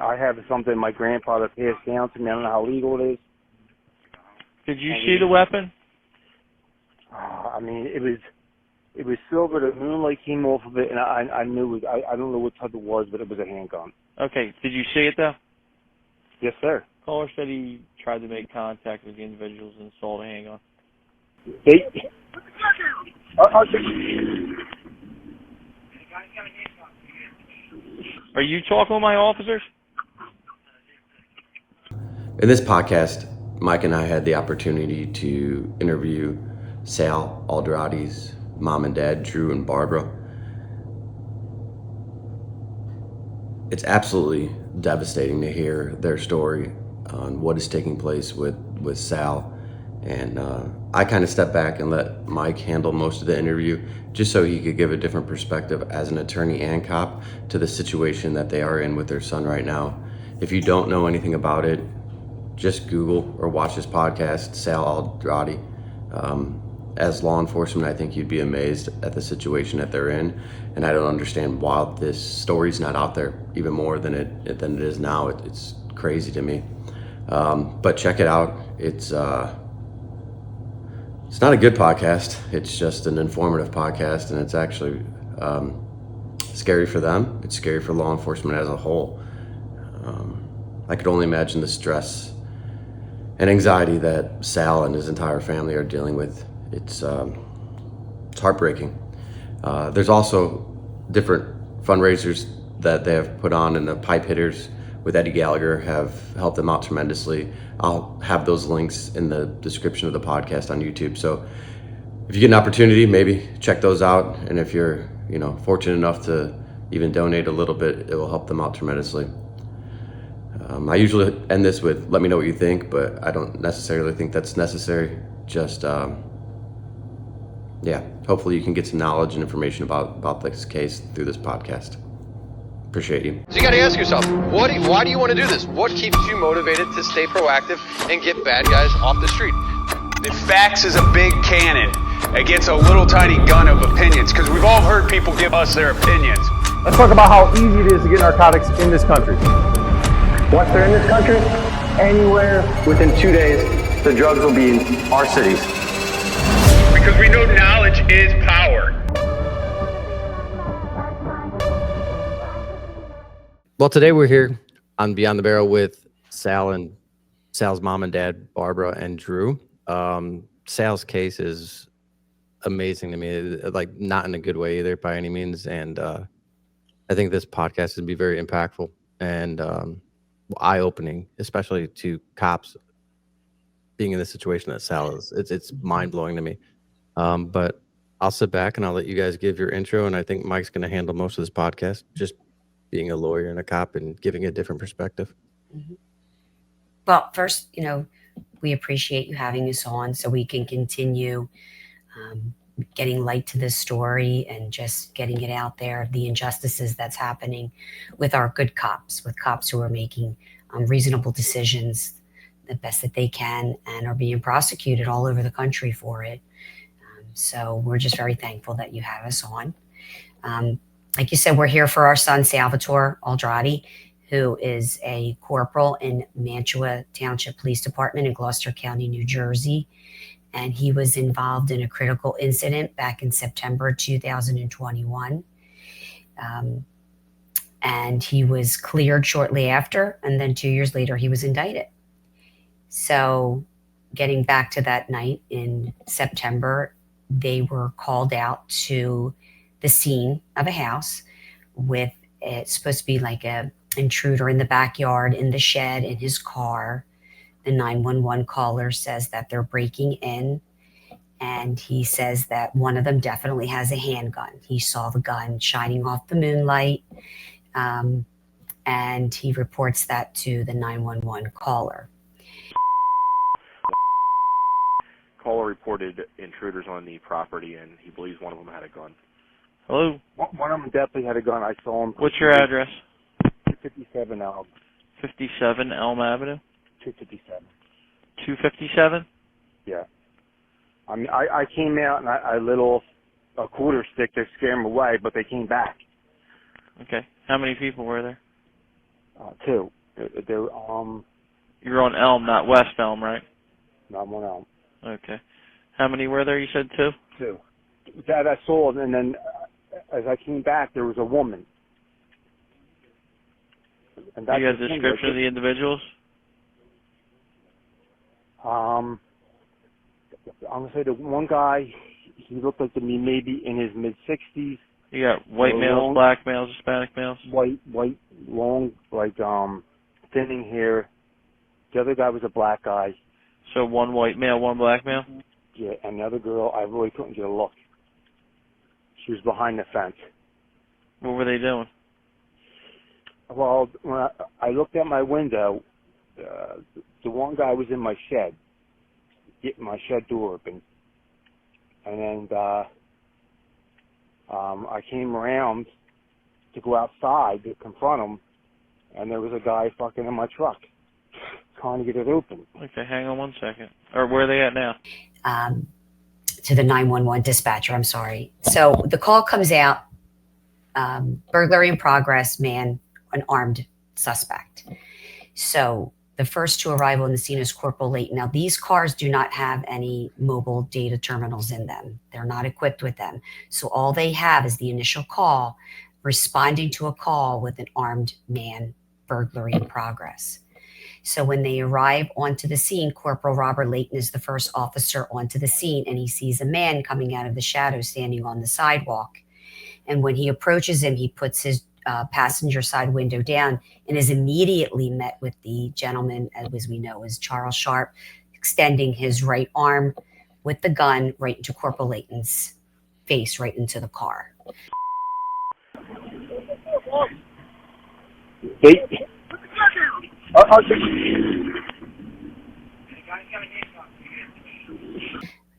I have something my grandfather passed down to me. I don't know how legal it is. Did you see the weapon? I mean, it was silver. The moonlight came off of it, and I knew it. I don't know what type it was, but it was a handgun. Okay. Did you see it, though? Yes, sir. Caller said he tried to make contact with the individuals and saw the handgun. Are you talking with my officers? In this podcast, Mike and I had the opportunity to interview Sal Oldrati's mom and dad, Drew and Barbara. It's absolutely devastating to hear their story on what is taking place with Sal. And I kind of stepped back and let Mike handle most of the interview just so he could give a different perspective as an attorney and cop to the situation that they are in with their son right now. If you don't know anything about it, just Google or watch this podcast, Sal Oldrati. As law enforcement, I think you'd be amazed at the situation that they're in, and I don't understand why this story's not out there even more than it is now. It's crazy to me. But check it out. It's not a good podcast. It's just an informative podcast, and it's actually scary for them. It's scary for law enforcement as a whole. I could only imagine the stress and anxiety that Sal and his entire family are dealing with. It's heartbreaking. There's also different fundraisers that they have put on, and the pipe hitters with Eddie Gallagher have helped them out tremendously. I'll have those links in the description of the podcast on YouTube. So if you get an opportunity, maybe check those out. And if you're, fortunate enough to even donate a little bit, it will help them out tremendously. I usually end this with, let me know what you think, but I don't necessarily think that's necessary. Just, hopefully you can get some knowledge and information about this case through this podcast. Appreciate you. So you got to ask yourself, why do you want to do this? What keeps you motivated to stay proactive and get bad guys off the street? The facts is a big cannon against a little tiny gun of opinions, because we've all heard people give us their opinions. Let's talk about how easy it is to get narcotics in this country. Once they're in this country, anywhere within 2 days, the drugs will be in our cities. Because we know knowledge is power. Well, today we're here on Beyond the Barrel with Sal and Sal's mom and dad, Barbara and Drew. Sal's case is amazing to me, like not in a good way either by any means. And I think this podcast would be very impactful and eye-opening, especially to cops being in the situation that Sal is. It's mind-blowing to me. But I'll sit back and I'll let you guys give your intro, and I think Mike's going to handle most of this podcast, just being a lawyer and a cop and giving a different perspective. Mm-hmm. Well, first, we appreciate you having us on so we can continue getting light to this story and just getting it out there, the injustices that's happening with our good cops, with cops who are making reasonable decisions the best that they can and are being prosecuted all over the country for it. So we're just very thankful that you have us on. Like you said, we're here for our son, Salvatore Oldrati, who is a corporal in Mantua Township Police Department in Gloucester County, New Jersey. And he was involved in a critical incident back in September 2021. And he was cleared shortly after, and then 2 years later, he was indicted. So getting back to that night in September, they were called out to the scene of a house with, it's supposed to be like a intruder in the backyard, in the shed, in his car. The 911 caller says that they're breaking in, and he says that one of them definitely has a handgun. He saw the gun shining off the moonlight, and he reports that to the 911 caller. Caller reported intruders on the property, and he believes one of them had a gun. Hello? One of them definitely had a gun. I saw him. What's your address? 257 Elm. 57 Elm Avenue? 257. 257? Yeah. I mean, I came out and I lit off a quarter stick to scare them away, but they came back. Okay. How many people were there? 2. They're You're on Elm, not West Elm, right? no, I'm on Elm. Okay. How many were there? You said 2? 2. That I saw, and then as I came back, there was a woman. And that's You got a description of the individuals? I'm gonna say the one guy, he looked like to me maybe in his mid-60s. You got white males, long, black males, Hispanic males? White, long, like thinning hair. The other guy was a black guy. So 1 white male, 1 black male? Yeah, and the other girl, I really couldn't get a look. She was behind the fence. What were they doing? Well, when I looked out my window, the one guy was in my shed, getting my shed door open. And then I came around to go outside to confront him, and there was a guy fucking in my truck trying to get it open. Okay, hang on 1 second. Or where are they at now? To the 911 dispatcher, I'm sorry. So the call comes out, burglary in progress, man, an armed suspect. So the first to arrive on the scene is Corporal Layton. Now, these cars do not have any mobile data terminals in them. They're not equipped with them. So all they have is the initial call, responding to a call with an armed man, burglary in progress. So when they arrive onto the scene, Corporal Robert Layton is the first officer onto the scene, and he sees a man coming out of the shadows standing on the sidewalk. And when he approaches him, he puts his passenger side window down and is immediately met with the gentleman, as we know, is Charles Sharp, extending his right arm with the gun right into Corporal Layton's face, right into the car.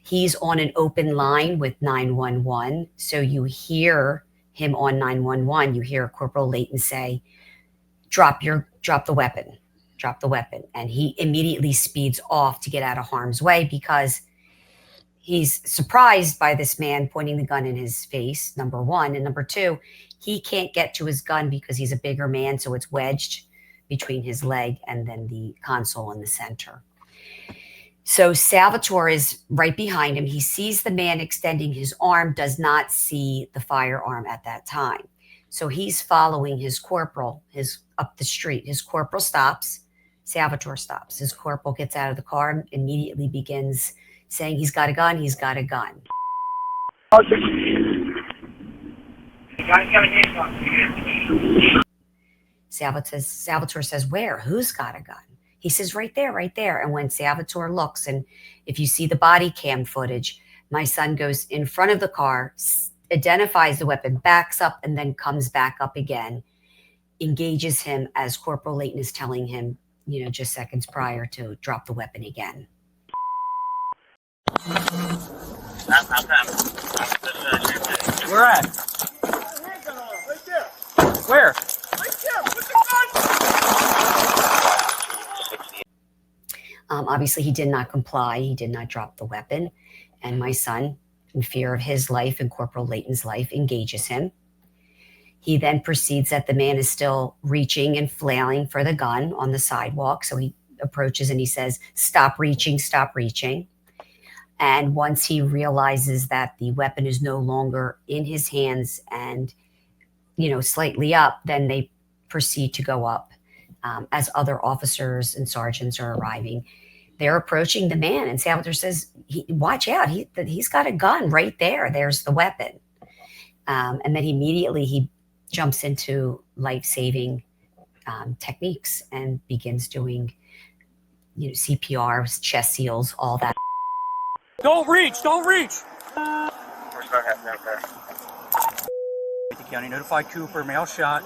He's on an open line with 911, so you hear him on 911. You hear Corporal Layton say, drop the weapon, and he immediately speeds off to get out of harm's way because he's surprised by this man pointing the gun in his face, number one, and number two, he can't get to his gun because he's a bigger man, so it's wedged between his leg and then the console in the center. So Salvatore is right behind him. He sees the man extending his arm, does not see the firearm at that time. So he's following his corporal up the street. His corporal stops. Salvatore stops. His corporal gets out of the car and immediately begins saying, he's got a gun, he's got a gun. Salvatore says, where? Who's got a gun? He says, right there, right there. And when Salvatore looks, and if you see the body cam footage, my son goes in front of the car, identifies the weapon, backs up, and then comes back up again, engages him as Corporal Layton is telling him, just seconds prior to drop the weapon again. Where at? Right there. Where? Right there. Put the gun. Obviously, he did not comply. He did not drop the weapon. And my son, in fear of his life and Corporal Layton's life, engages him. He then proceeds that the man is still reaching and flailing for the gun on the sidewalk. So he approaches and he says, stop reaching, stop reaching. And once he realizes that the weapon is no longer in his hands and, slightly up, then they proceed to go up. As other officers and sergeants are arriving, they're approaching the man, and Salvatore says, watch out, he's got a gun right there. There's the weapon. And then immediately he jumps into life-saving techniques and begins doing, CPR, chest seals, all that. Don't reach, don't reach. What's not happening out there? The county notified Cooper, male shot,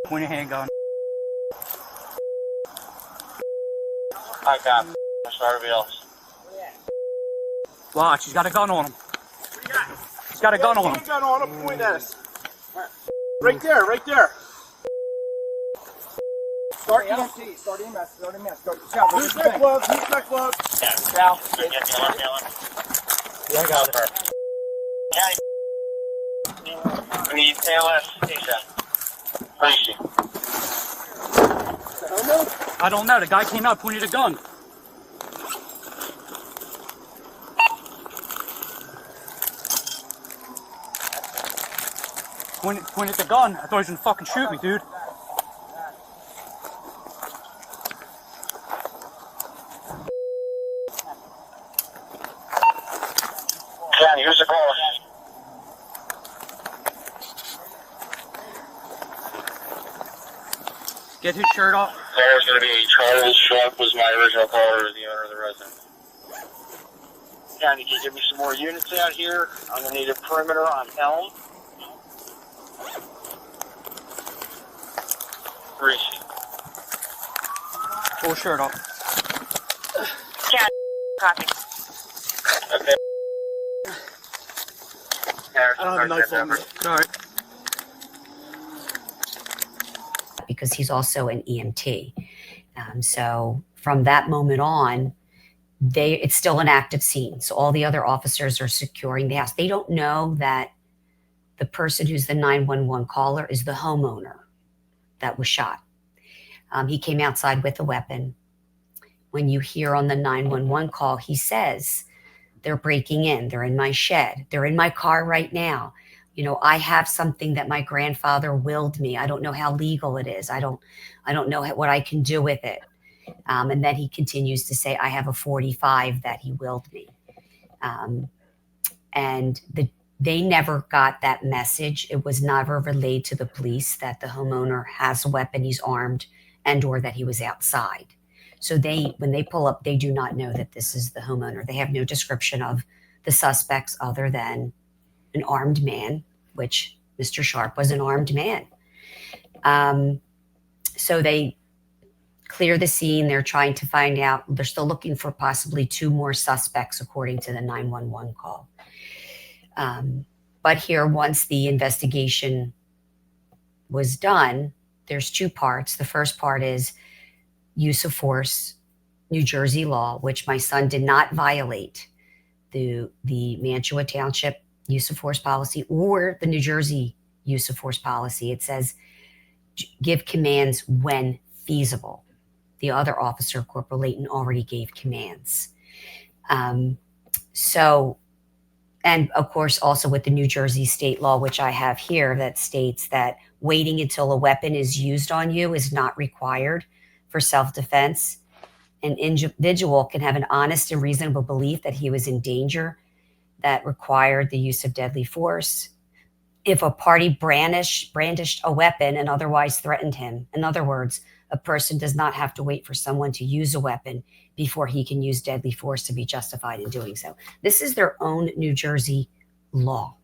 point a handgun. I got everybody else. Watch, he's got a gun on him. He's got a gun on him. Gun on him, point at us. Right there, right there. Start EMT, start EMS, start EMS. Who's that glove? Who's that glove? Yeah, Sal. Yeah, I got it. Yeah. We need KLS station. I don't know. The guy came out, pointed a gun. Pointed the gun. I thought he was gonna fucking shoot me, dude. County, who's the caller? Get his shirt off. Caller's going to be Charles Sharp, was my original caller, the owner of the residence. County, can you give me some more units out here? I'm going to need a perimeter on Elm. Greasy. Pull his shirt off. County, copy. Okay. I don't have a knife on me. All right. Because he's also an EMT. So from that moment on, it's still an active scene. So all the other officers are securing the house. They don't know that the person who's the 911 caller is the homeowner that was shot. He came outside with a weapon. When you hear on the 911 call, he says, they're breaking in, they're in my shed, they're in my car right now. You know, I have something that my grandfather willed me. I don't know how legal it is. I don't know what I can do with it. And then he continues to say, I have a 45 that he willed me. And they never got that message. It was never relayed to the police that the homeowner has a weapon, he's armed, and or that he was outside. So when they pull up, they do not know that this is the homeowner. They have no description of the suspects other than an armed man, which Mr. Sharp was an armed man. So they clear the scene. They're trying to find out. They're still looking for possibly 2 more suspects, according to the 911 call. But here, once the investigation was done, there's 2 parts. The first part is use of force, New Jersey law, which my son did not violate the Mantua Township use of force policy or the New Jersey use of force policy. It says give commands when feasible. The other officer, Corporal Layton, already gave commands. And of course, also with the New Jersey state law, which I have here, that states that waiting until a weapon is used on you is not required for self-defense. An individual can have an honest and reasonable belief that he was in danger that required the use of deadly force. If a party brandished a weapon and otherwise threatened him, in other words, a person does not have to wait for someone to use a weapon before he can use deadly force to be justified in doing so. This is their own New Jersey law.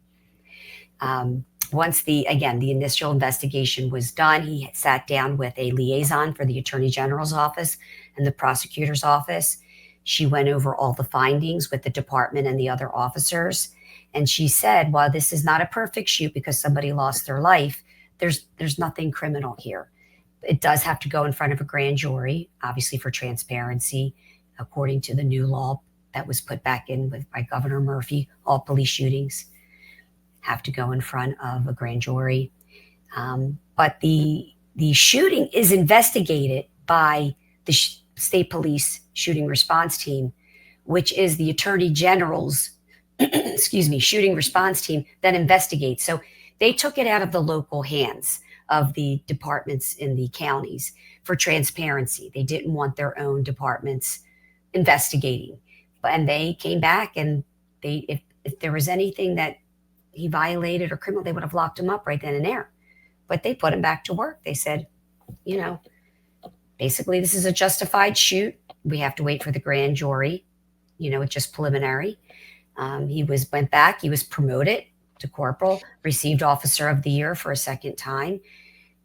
Once the initial investigation was done, he sat down with a liaison for the Attorney General's office and the prosecutor's office. She went over all the findings with the department and the other officers. And she said, while this is not a perfect shoot because somebody lost their life, there's nothing criminal here. It does have to go in front of a grand jury, obviously for transparency, according to the new law that was put back in by Governor Murphy. All police shootings have to go in front of a grand jury. But the shooting is investigated by the state police shooting response team, which is the Attorney General's shooting response team that investigates. So they took it out of the local hands of the departments in the counties for transparency. They didn't want their own departments investigating. And they came back and if there was anything that he violated or criminal, they would have locked him up right then and there. But they put him back to work. They said, basically this is a justified shoot. We have to wait for the grand jury. It's just preliminary. He went back. He was promoted to corporal, received Officer of the Year for a second time.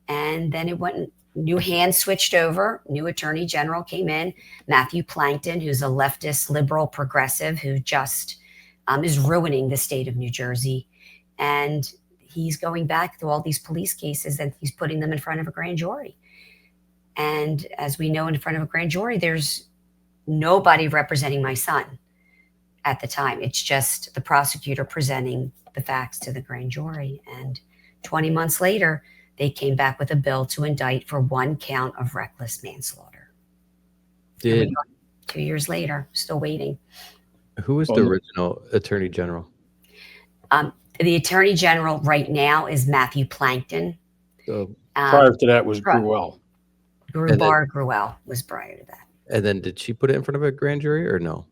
And then it went, new hands switched over. New Attorney General came in, Matthew Plankton, who's a leftist, liberal, progressive, who just is ruining the state of New Jersey. And he's going back through all these police cases and he's putting them in front of a grand jury. And as we know, in front of a grand jury, there's nobody representing my son at the time. It's just the prosecutor presenting the facts to the grand jury. And 20 months later, they came back with a bill to indict for 1 count of reckless manslaughter. Did 2 years later, still waiting. who was the original Attorney General? The Attorney General right now is Matthew Plankton. Prior to that was Gruelle. Gruelle was prior to that. And then did she put it in front of a grand jury or no?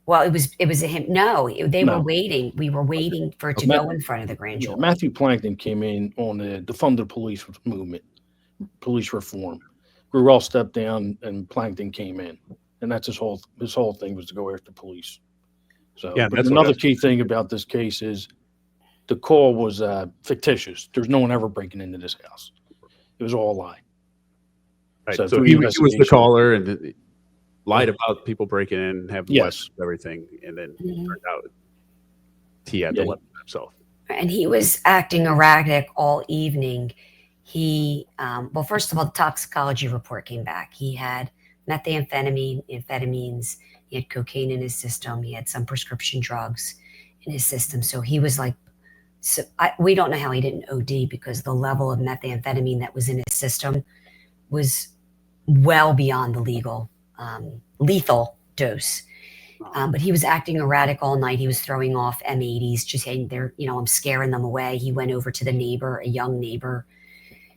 Well, it was a him. No, they were waiting. We were waiting for it to go in front of the grand jury. Matthew Plankton came in on the defund the police movement, police reform. Gruelle stepped down and Plankton came in, and that's his whole thing was to go after police. So, yeah, but another key thing about this case is the call was fictitious. There's no one ever breaking into this house. It was all a lie. Right. So he was the caller and lied about people breaking in, having weapons, everything, and then turned out he had the weapon himself. And he was acting erratic all evening. He, well, first of all, the toxicology report came back. He had amphetamines, he had cocaine in his system, he had some prescription drugs in his system. So he was like, we don't know how he didn't OD because the level of methamphetamine that was in his system was well beyond the lethal dose. But he was acting erratic all night. He was throwing off M80s, just saying, I'm scaring them away. He went over to the neighbor, a young neighbor.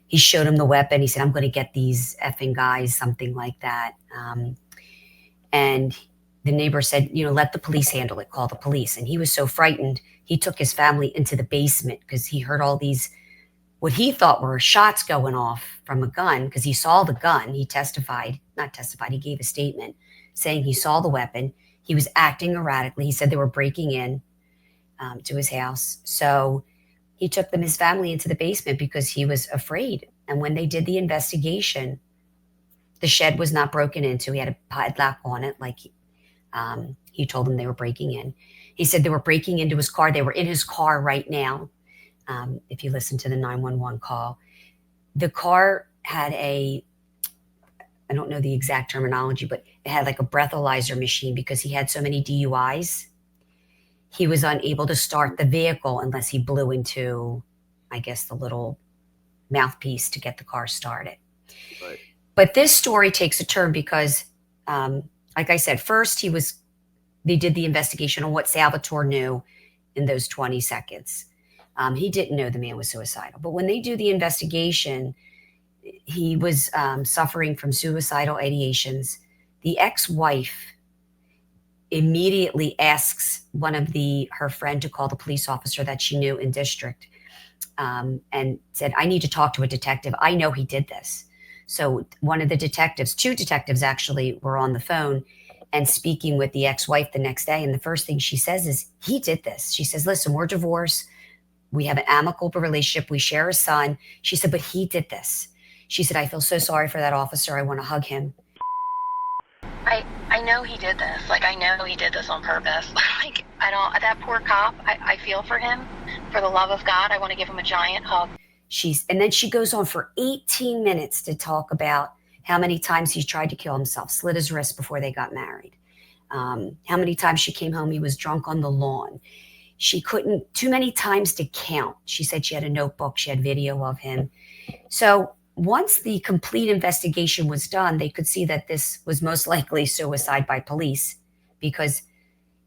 He showed him the weapon. He said, I'm going to get these effing guys, something like that. And the neighbor said, let the police handle it, call the police. And he was so frightened, he took his family into the basement because he heard all these, what he thought were shots going off from a gun because he saw the gun. He he gave a statement saying he saw the weapon. He was acting erratically. He said they were breaking in to his house. So he took his family into the basement because he was afraid. And when they did the investigation, the shed was not broken into. He had a padlock on it, like he told them they were breaking in. He said they were breaking into his car. They were in his car right now. If you listen to the 911 call, the car had I don't know the exact terminology, but it had like a breathalyzer machine because he had so many DUIs. He was unable to start the vehicle unless he blew into, I guess, the little mouthpiece to get the car started. Right. But this story takes a turn because, like I said, first they did the investigation on what Salvatore knew in those 20 seconds. He didn't know the man was suicidal. But when they do the investigation, he was suffering from suicidal ideations. The ex-wife immediately asks her friend to call the police officer that she knew in district and said, I need to talk to a detective. I know he did this. So one of the detectives, 2 detectives actually, were on the phone and speaking with the ex-wife the next day. And the first thing she says is, he did this. She says, listen, we're divorced. We have an amicable relationship. We share a son. She said, but he did this. She said, I feel so sorry for that officer. I want to hug him. I know he did this. Like, I know he did this on purpose. Like, that poor cop, I feel for him. For the love of God, I want to give him a giant hug. And then she goes on for 18 minutes to talk about how many times he tried to kill himself, slit his wrist before they got married. How many times she came home, he was drunk on the lawn. She couldn't, too many times to count. She said she had a notebook, she had video of him. So once the complete investigation was done, they could see that this was most likely suicide by police because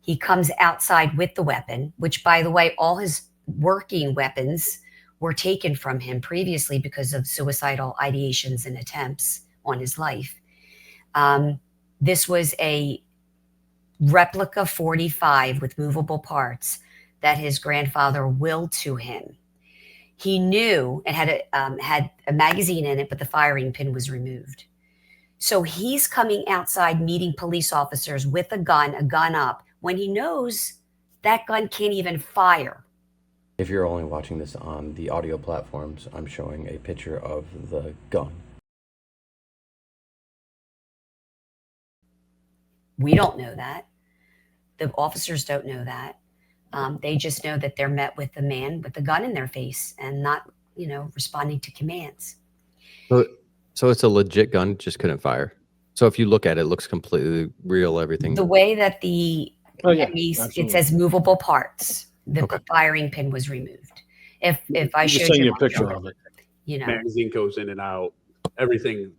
he comes outside with the weapon, which, by the way, all his working weapons were taken from him previously because of suicidal ideations and attempts on his life. This was a replica 45 with movable parts that his grandfather willed to him. He knew it had a magazine in it, but the firing pin was removed. So he's coming outside meeting police officers with a gun up, when he knows that gun can't even fire. If you're only watching this on the audio platforms, I'm showing a picture of the gun. We don't know that. The officers don't know that. They just know that they're met with a man with a gun in their face and not, responding to commands. So it's a legit gun, just couldn't fire. So if you look at it, it looks completely real, everything. The way that it says movable parts, the firing pin was removed. If I showed you a picture of it. You know, magazine goes in and out. Everything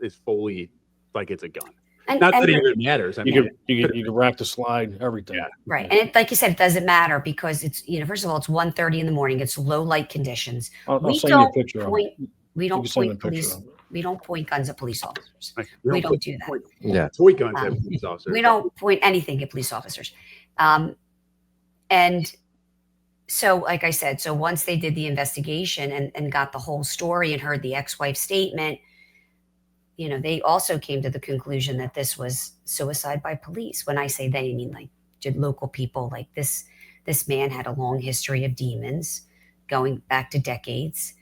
is fully like it's a gun. And, Not and that it even matters. I mean, you can rack the slide, everything. Yeah. right. And it, like you said, it doesn't matter because it's, you know, first of all, it's 1:30 in the morning. It's low light conditions. I'll send you a picture of it. We don't can send me a point picture police. of it. We don't point guns at police officers. We don't do that. Yeah. Toy guns at police officers. We don't point anything at police officers. And so, like I said, so once they did the investigation and got the whole story and heard the ex-wife's statement, you know, they also came to the conclusion that this was suicide by police. When I say they, I mean like local people. Like this man had a long history of demons going back to decades.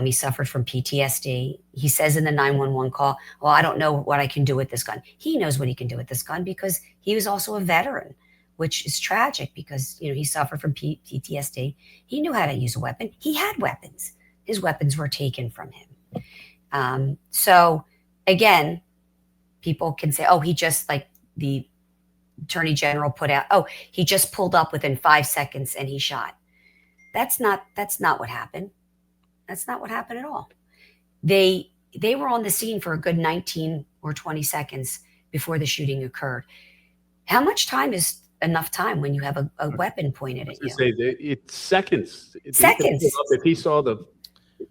He suffered from PTSD. He says in the 911 call, well, I don't know what I can do with this gun. He knows what he can do with this gun because he was also a veteran, which is tragic because, you know, he suffered from PTSD. He knew how to use a weapon. He had weapons. His weapons were taken from him. So again, people can say, oh, he just, like the Attorney General put out, oh, he just pulled up within 5 seconds and he shot. That's not what happened. That's not what happened at all. They were on the scene for a good 19 or 20 seconds before the shooting occurred. How much time is enough time when you have a weapon pointed at you? It's seconds. Seconds. If he saw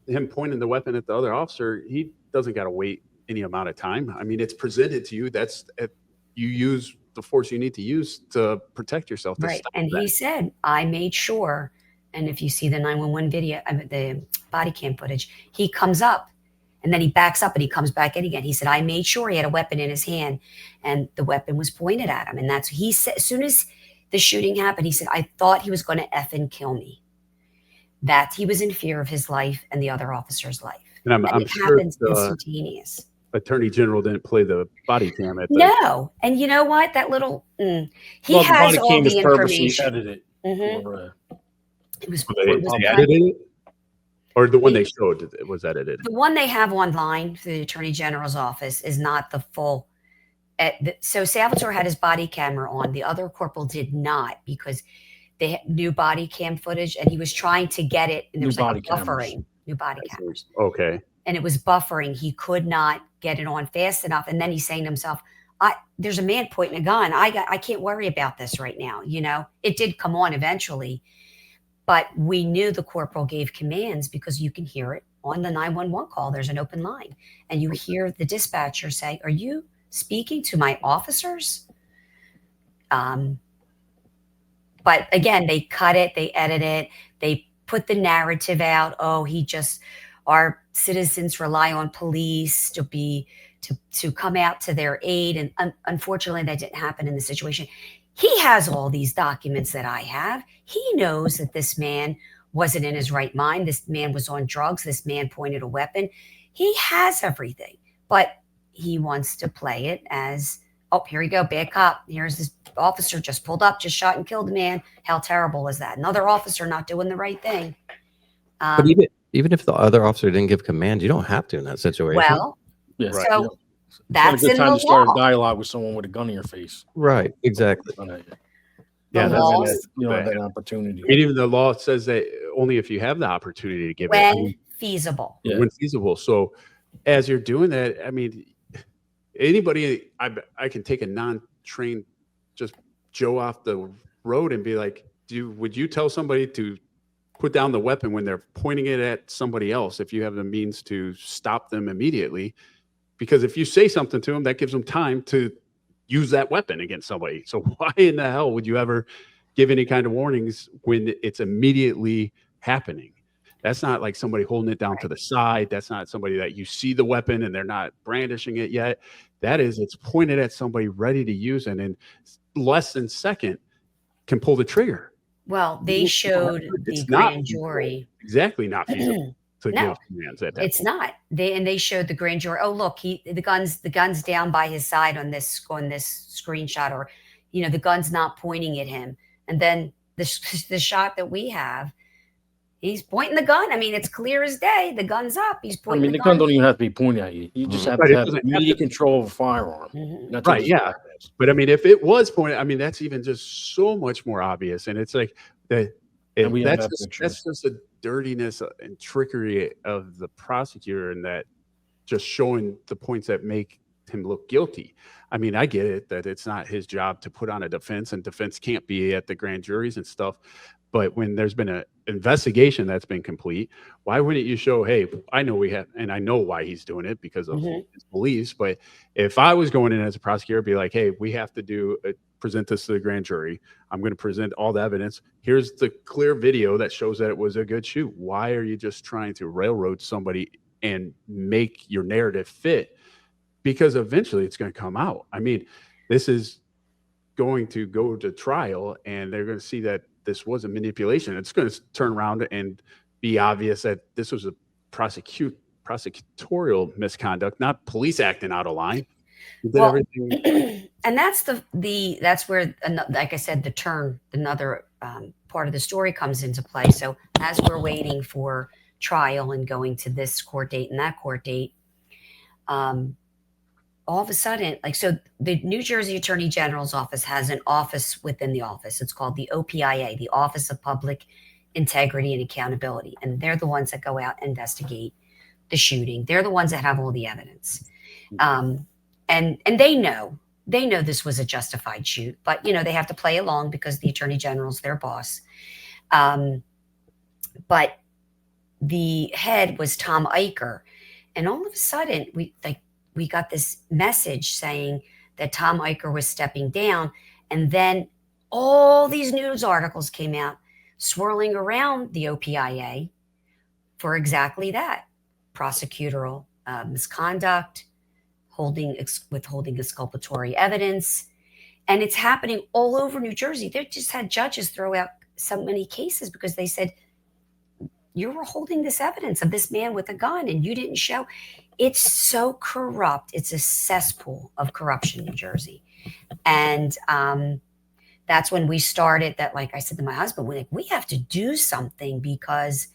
him pointing the weapon at the other officer, he doesn't got to wait any amount of time. I mean, it's presented to you. You use the force you need to use to protect yourself. Right. And he said, I made sure. And if you see the 911 video, the body cam footage, he comes up and then he backs up and he comes back in again. He said, I made sure he had a weapon in his hand and the weapon was pointed at him. And that's, he said, as soon as the shooting happened, he said, I thought he was going to effing kill me. That he was in fear of his life and the other officer's life. And I'm it sure happens instantaneous. Attorney General didn't play the body cam at the No. And you know what? That little, he has all the information. Edited. Mm-hmm. It was they edited it? Or the one they showed it was edited? The one they have online for the Attorney General's office is not the full. So Salvatore had his body camera on. The other corporal did not because they had new body cam footage and he was trying to get it. And there was like a buffering. New body cameras. Okay. And it was buffering. He could not get it on fast enough. And then he's saying to himself, there's a man pointing a gun. I can't worry about this right now. You know, it did come on eventually. But we knew the corporal gave commands because you can hear it on the 911 call. There's an open line. And you hear the dispatcher say, are you speaking to my officers? But again, they cut it. They edit it. They put the narrative out. Oh, our citizens rely on police to come out to their aid. And unfortunately, that didn't happen in the situation. He has all these documents that I have. He knows that this man wasn't in his right mind. This man was on drugs. This man pointed a weapon. He has everything, but he wants to play it as, oh, here we go, bad cop. Here's this officer just pulled up, just shot and killed a man. How terrible is that? Another officer not doing the right thing. But even if the other officer didn't give commands, you don't have to in that situation. Well, yeah, so right. that's a good in time the to start law. a dialogue with someone with a gun in your face. Right, exactly. Yeah, that's that opportunity. And even the law says that only if you have the opportunity to give it. When feasible. Yeah. When feasible. So as you're doing that, I mean, anybody, I can take a non-trained just Joe off the road and be like, would you tell somebody to put down the weapon when they're pointing it at somebody else if you have the means to stop them immediately? Because if you say something to them, that gives them time to use that weapon against somebody. So why in the hell would you ever give any kind of warnings when it's immediately happening? That's not like somebody holding it down to the side. That's not somebody that you see the weapon and they're not brandishing it yet. That is, it's pointed at somebody ready to use it, and less than a second can pull the trigger. Well, they showed the grand jury. Exactly not feasible to give commands at that It's point. not. They showed the grand jury. Oh, look, the gun's down by his side on this screenshot, or the gun's not pointing at him. And then the shot that we have, he's pointing the gun. I mean, it's clear as day. The gun's up. He's pointing. the gun don't even have to be pointing at you. You just have to have immediate control of a firearm. That's Right, yeah. But I mean, if it was pointed, I mean, that's even just so much more obvious. And it's like And we have that's that just, picture. that's just a dirtiness and trickery of the prosecutor, and that just showing the points that make him look guilty. I mean, I get it that it's not his job to put on a defense, and defense can't be at the grand juries and stuff. But when there's been an investigation that's been complete, why wouldn't you show, hey, I know we have, and I know why he's doing it because of his beliefs. But if I was going in as a prosecutor, I'd be like, hey, we have to present this to the grand jury. I'm going to present all the evidence. Here's the clear video that shows that it was a good shoot. Why are you just trying to railroad somebody and make your narrative fit? Because eventually it's going to come out. I mean, this is going to go to trial, and they're going to see that this was a manipulation. It's going to turn around and be obvious that this was a prosecutorial misconduct, not police acting out of line. You did everything. And that's that's where, like I said, another part of the story comes into play. So as we're waiting for trial and going to this court date and that court date, all of a sudden, so the New Jersey Attorney General's office has an office within the office. It's called the OPIA, the Office of Public Integrity and Accountability. And they're the ones that go out and investigate the shooting. They're the ones that have all the evidence. And they know this was a justified shoot, but they have to play along because the Attorney General's their boss. But the head was Tom Eicher. And all of a sudden we got this message saying that Tom Eicher was stepping down. And then all these news articles came out swirling around the OPIA for exactly that: prosecutorial misconduct, withholding exculpatory evidence. And it's happening all over New Jersey. They just had judges throw out so many cases because they said, you were holding this evidence of this man with a gun and you didn't show. It's so corrupt. It's a cesspool of corruption in New Jersey. And that's when we started that, like I said to my husband, we have to do something because,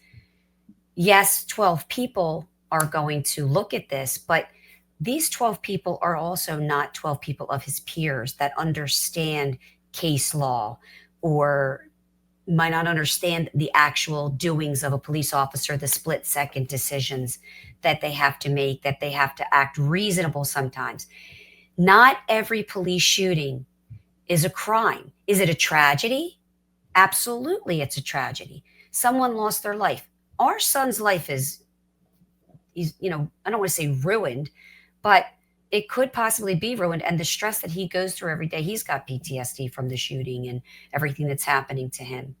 yes, 12 people are going to look at this, but these 12 people are also not 12 people of his peers that understand case law or might not understand the actual doings of a police officer, the split-second decisions that they have to make, that they have to act reasonable sometimes. Not every police shooting is a crime. Is it a tragedy? Absolutely, it's a tragedy. Someone lost their life. Our son's life he's, I don't want to say ruined, but it could possibly be ruined. And the stress that he goes through every day, he's got PTSD from the shooting and everything that's happening to him.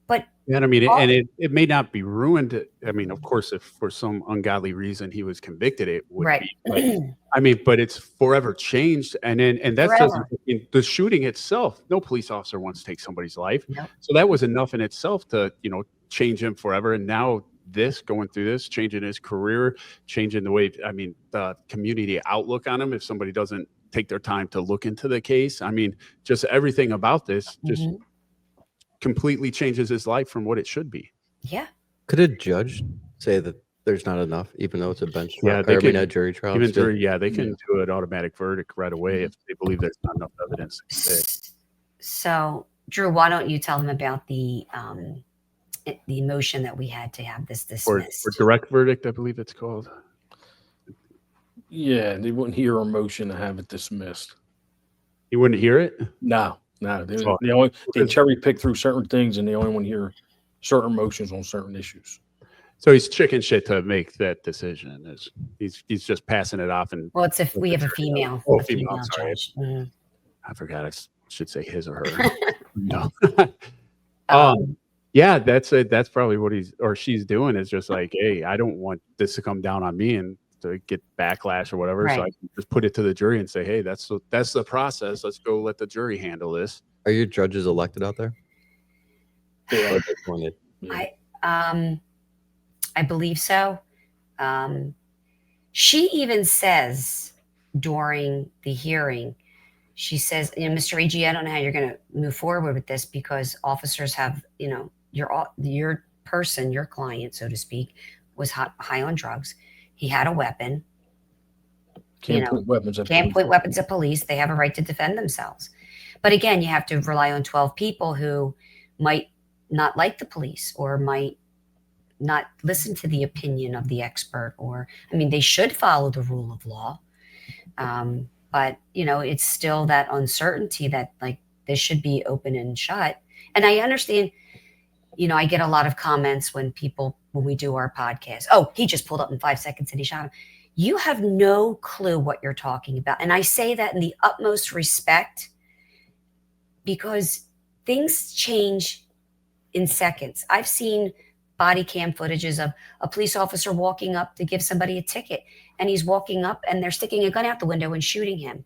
But and I mean, and it may not be ruined. I mean, of course, if for some ungodly reason he was convicted, it would be. But, I mean, but it's forever changed. And that's just the shooting itself. No police officer wants to take somebody's life. Yep. So that was enough in itself to, change him forever. And now going through this, changing his career, changing the way, the community outlook on him if somebody doesn't take their time to look into the case. I mean, just everything about this just completely changes his life from what it should be. Yeah. Could a judge say that there's not enough, even though it's a bench trial? Yeah, they can, a jury trial. Even jury, they can do an automatic verdict right away if they believe there's not enough evidence. So, Drew, why don't you tell them about the motion that we had to have this dismissed? Or direct verdict, I believe it's called. Yeah, they wouldn't hear a motion to have it dismissed. You wouldn't hear it? No. They cherry pick through certain things, and they only want to hear certain motions on certain issues. So he's chicken shit to make that decision. He's just passing it off. And well, it's if we have a female. Oh, female. Sorry. Judge. Mm-hmm. I forgot. I should say his or her. No. Yeah, that's probably what she's doing is just like, hey, I don't want this to come down on me and to get backlash or whatever. Right. So I can just put it to the jury and say, hey, that's the process. Let's go let the jury handle this. Are your judges elected out there? Yeah. I believe so. She even says during the hearing, she says, Mr. AG, I don't know how you're going to move forward with this because officers have, your person, your client, so to speak, was high on drugs. He had a weapon. Can't point weapons at police. They have a right to defend themselves. But again, you have to rely on 12 people who might not like the police or might not listen to the opinion of the expert, or, I mean, they should follow the rule of law. But, you know, it's still that uncertainty that, like, this should be open and shut. And I understand, you know, I get a lot of comments when we do our podcast, oh, he just pulled up in 5 seconds and he shot him. You have no clue what you're talking about. And I say that in the utmost respect, because things change in seconds. I've seen body cam footages of a police officer walking up to give somebody a ticket, and he's walking up and they're sticking a gun out the window and shooting him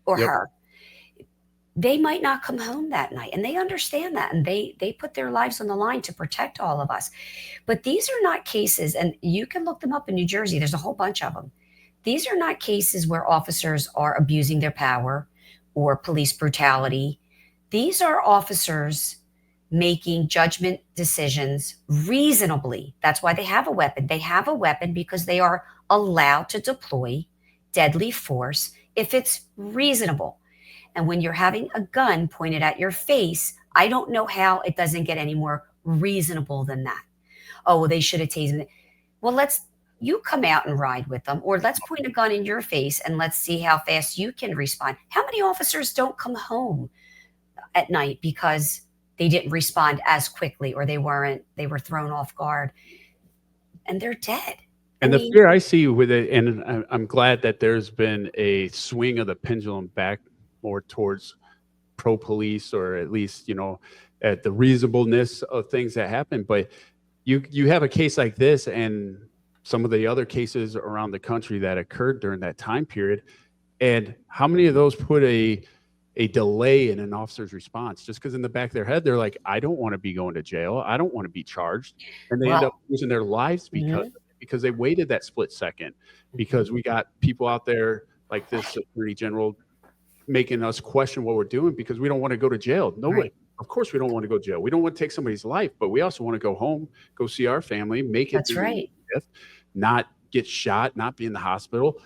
or her. They might not come home that night, and they understand that, and they put their lives on the line to protect all of us. But these are not cases, and you can look them up in New Jersey. There's a whole bunch of them. These are not cases where officers are abusing their power or police brutality. These are officers making judgment decisions reasonably. That's why they have a weapon. They have a weapon because they are allowed to deploy deadly force if it's reasonable. And when you're having a gun pointed at your face, I don't know how it doesn't get any more reasonable than that. Oh, well, they should have tased me. Well, you come out and ride with them, or let's point a gun in your face and let's see how fast you can respond. How many officers don't come home at night because they didn't respond as quickly, or they were thrown off guard, and they're dead? And the fear I see with it, and I'm glad that there's been a swing of the pendulum back more towards pro-police, or at least, you know, at the reasonableness of things that happen. But you have a case like this and some of the other cases around the country that occurred during that time period, and how many of those put a delay in an officer's response just because in the back of their head they're like, I don't want to be going to jail, I don't want to be charged, and they end up losing their lives because they waited that split second. Because we got people out there like this Attorney General making us question what we're doing because we don't want to go to jail. Nobody, of course we don't want to go to jail. We don't want to take somebody's life, but we also want to go home, go see our family, make it through death, not get shot, not be in the hospital.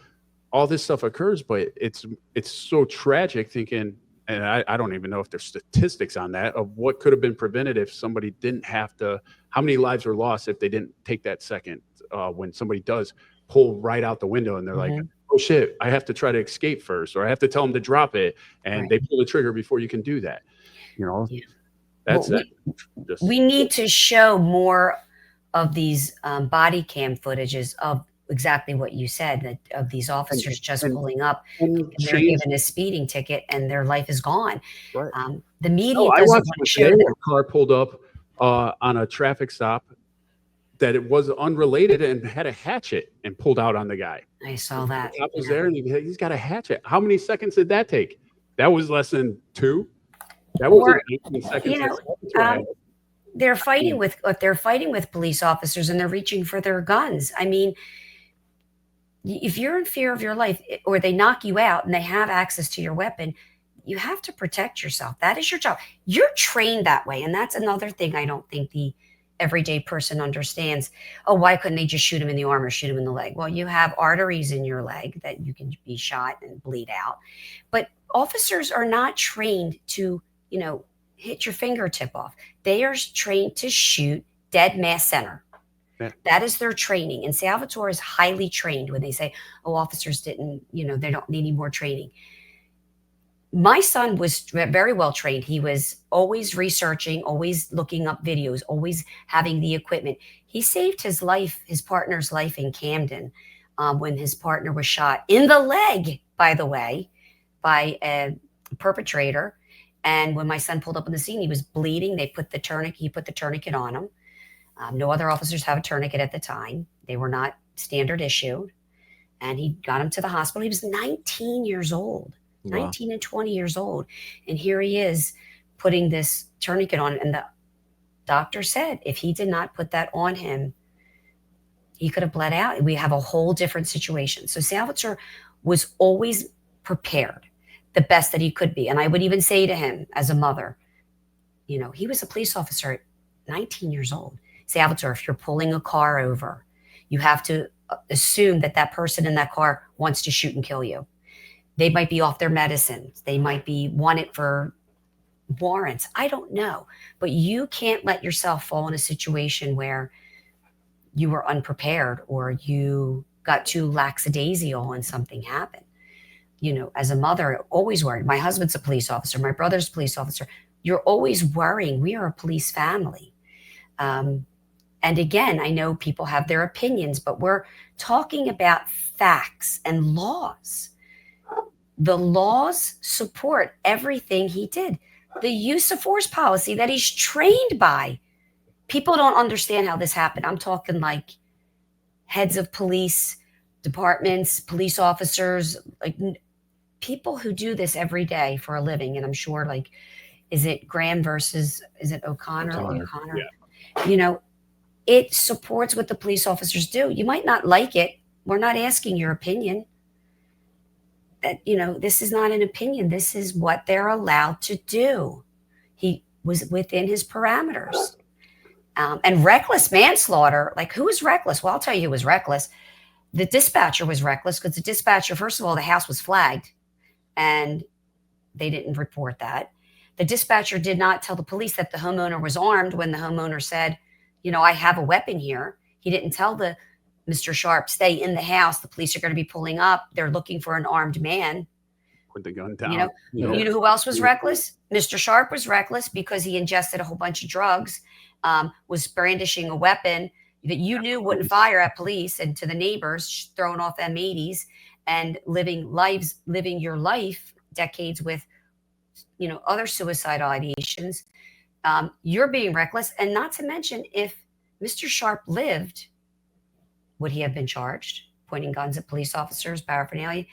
All this stuff occurs, but it's so tragic thinking, and I don't even know if there's statistics on that, of what could have been prevented if somebody didn't have to, how many lives were lost if they didn't take that second when somebody does pull right out the window and they're like, oh shit, I have to try to escape first, or I have to tell them to drop it, and they pull the trigger before you can do that. You know, that's we need to show more of these body cam footages of exactly what you said, that of these officers just pulling up and they're given a speeding ticket and their life is gone. The media doesn't want to show that. A car pulled up on a traffic stop that it was unrelated and had a hatchet and pulled out on the guy. I saw that. The cop was there and he's got a hatchet. How many seconds did that take? That was less than 2. That was 18 seconds. You know, they're fighting with police officers and they're reaching for their guns. I mean, if you're in fear of your life, or they knock you out and they have access to your weapon, you have to protect yourself. That is your job. You're trained that way. And that's another thing I don't think the everyday person understands. Oh, why couldn't they just shoot him in the arm or shoot him in the leg? Well, you have arteries in your leg that you can be shot and bleed out. But officers are not trained to, you know, hit your fingertip off. They are trained to shoot dead mass center. That is their training. And Salvatore is highly trained. When they say, oh, officers didn't, you know, they need more training. My son was very well trained. He was always researching, always looking up videos, always having the equipment. He saved his life, his partner's life in Camden, when his partner was shot in the leg, by the way, by a perpetrator. And when my son pulled up on the scene, he was bleeding. He put the tourniquet on him. No other officers have a tourniquet at the time. They were not standard issue. And he got him to the hospital. He was 19 years old, 19 and 20 years old. And here he is putting this tourniquet on. And the doctor said if he did not put that on him, he could have bled out. We have a whole different situation. So Salvatore was always prepared the best that he could be. And I would even say to him as a mother, you know, he was a police officer at 19 years old. Salvatore, if you're pulling a car over, you have to assume that that person in that car wants to shoot and kill you. They might be off their medicine. They might be wanted for warrants. I don't know. But you can't let yourself fall in a situation where you were unprepared or you got too lackadaisical and something happened. You know, as a mother, always worried. My husband's a police officer. My brother's a police officer. You're always worrying. We are a police family. And again, I know people have their opinions, but we're talking about facts and laws. The laws support everything he did. The use of force policy that he's trained by. People don't understand how this happened. I'm talking like heads of police departments, police officers, like people who do this every day for a living. And I'm sure, like, is it Graham versus, is it O'Connor? Yeah. You know, it supports what the police officers do. You might not like it. We're not asking your opinion. That, you know, this is not an opinion. This is what they're allowed to do. He was within his parameters. And reckless manslaughter, like, who was reckless? Well, I'll tell you who was reckless. The dispatcher was reckless because the dispatcher, first of all, the house was flagged and they didn't report that. The dispatcher did not tell the police that the homeowner was armed when the homeowner said, you know, I have a weapon here. He didn't tell the Mr. Sharp, stay in the house. The police are going to be pulling up. They're looking for an armed man. Put the gun down. You know who else was reckless? Mr. Sharp was reckless because he ingested a whole bunch of drugs, was brandishing a weapon that you knew wouldn't fire at police and to the neighbors, throwing off M80s and living your life decades with, you know, other suicide ideations. You're being reckless. And not to mention, if Mr. Sharp lived, would he have been charged? Pointing guns at police officers, paraphernalia.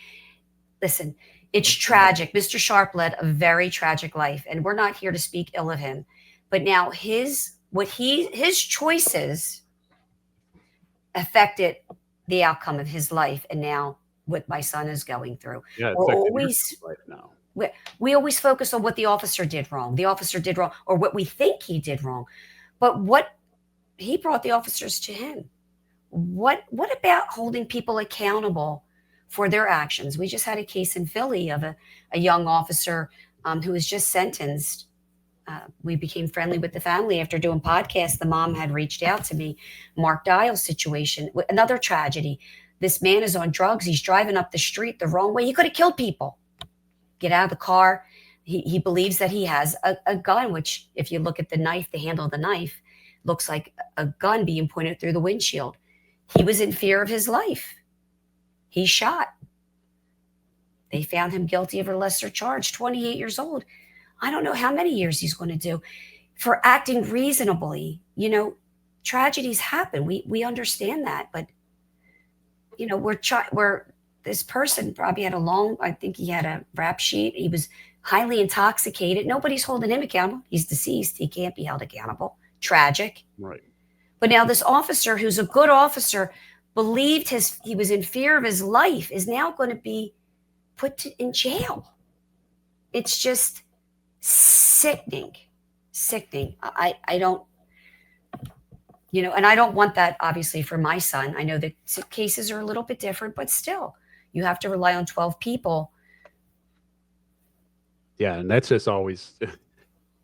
Listen, it's tragic. Mr. Sharp led a very tragic life, and we're not here to speak ill of him. But now his choices affected the outcome of his life, and now what my son is going through. Yeah, we always focus on what the officer did wrong. The officer did wrong, or what we think he did wrong. But what he brought the officers to him. What about holding people accountable for their actions? We just had a case in Philly of a young officer who was just sentenced. We became friendly with the family after doing podcasts. The mom had reached out to me. Mark Dial's situation, another tragedy. This man is on drugs. He's driving up the street the wrong way. He could have killed people. Get out of the car. He believes that he has a gun, which if you look at the knife, the handle of the knife looks like a gun being pointed through the windshield. He was in fear of his life. He shot. They found him guilty of a lesser charge, 28 years old. I don't know how many years he's going to do for acting reasonably. You know, tragedies happen. We understand that, but you know, this person probably had I think he had a rap sheet. He was highly intoxicated. Nobody's holding him accountable. He's deceased. He can't be held accountable. Tragic. Right. But now this officer, who's a good officer, believed he was in fear of his life, is now going to be put in jail. It's just sickening. I don't, you know, and I don't want that obviously for my son. I know the cases are a little bit different, but still, you have to rely on 12 people. Yeah, and that's just always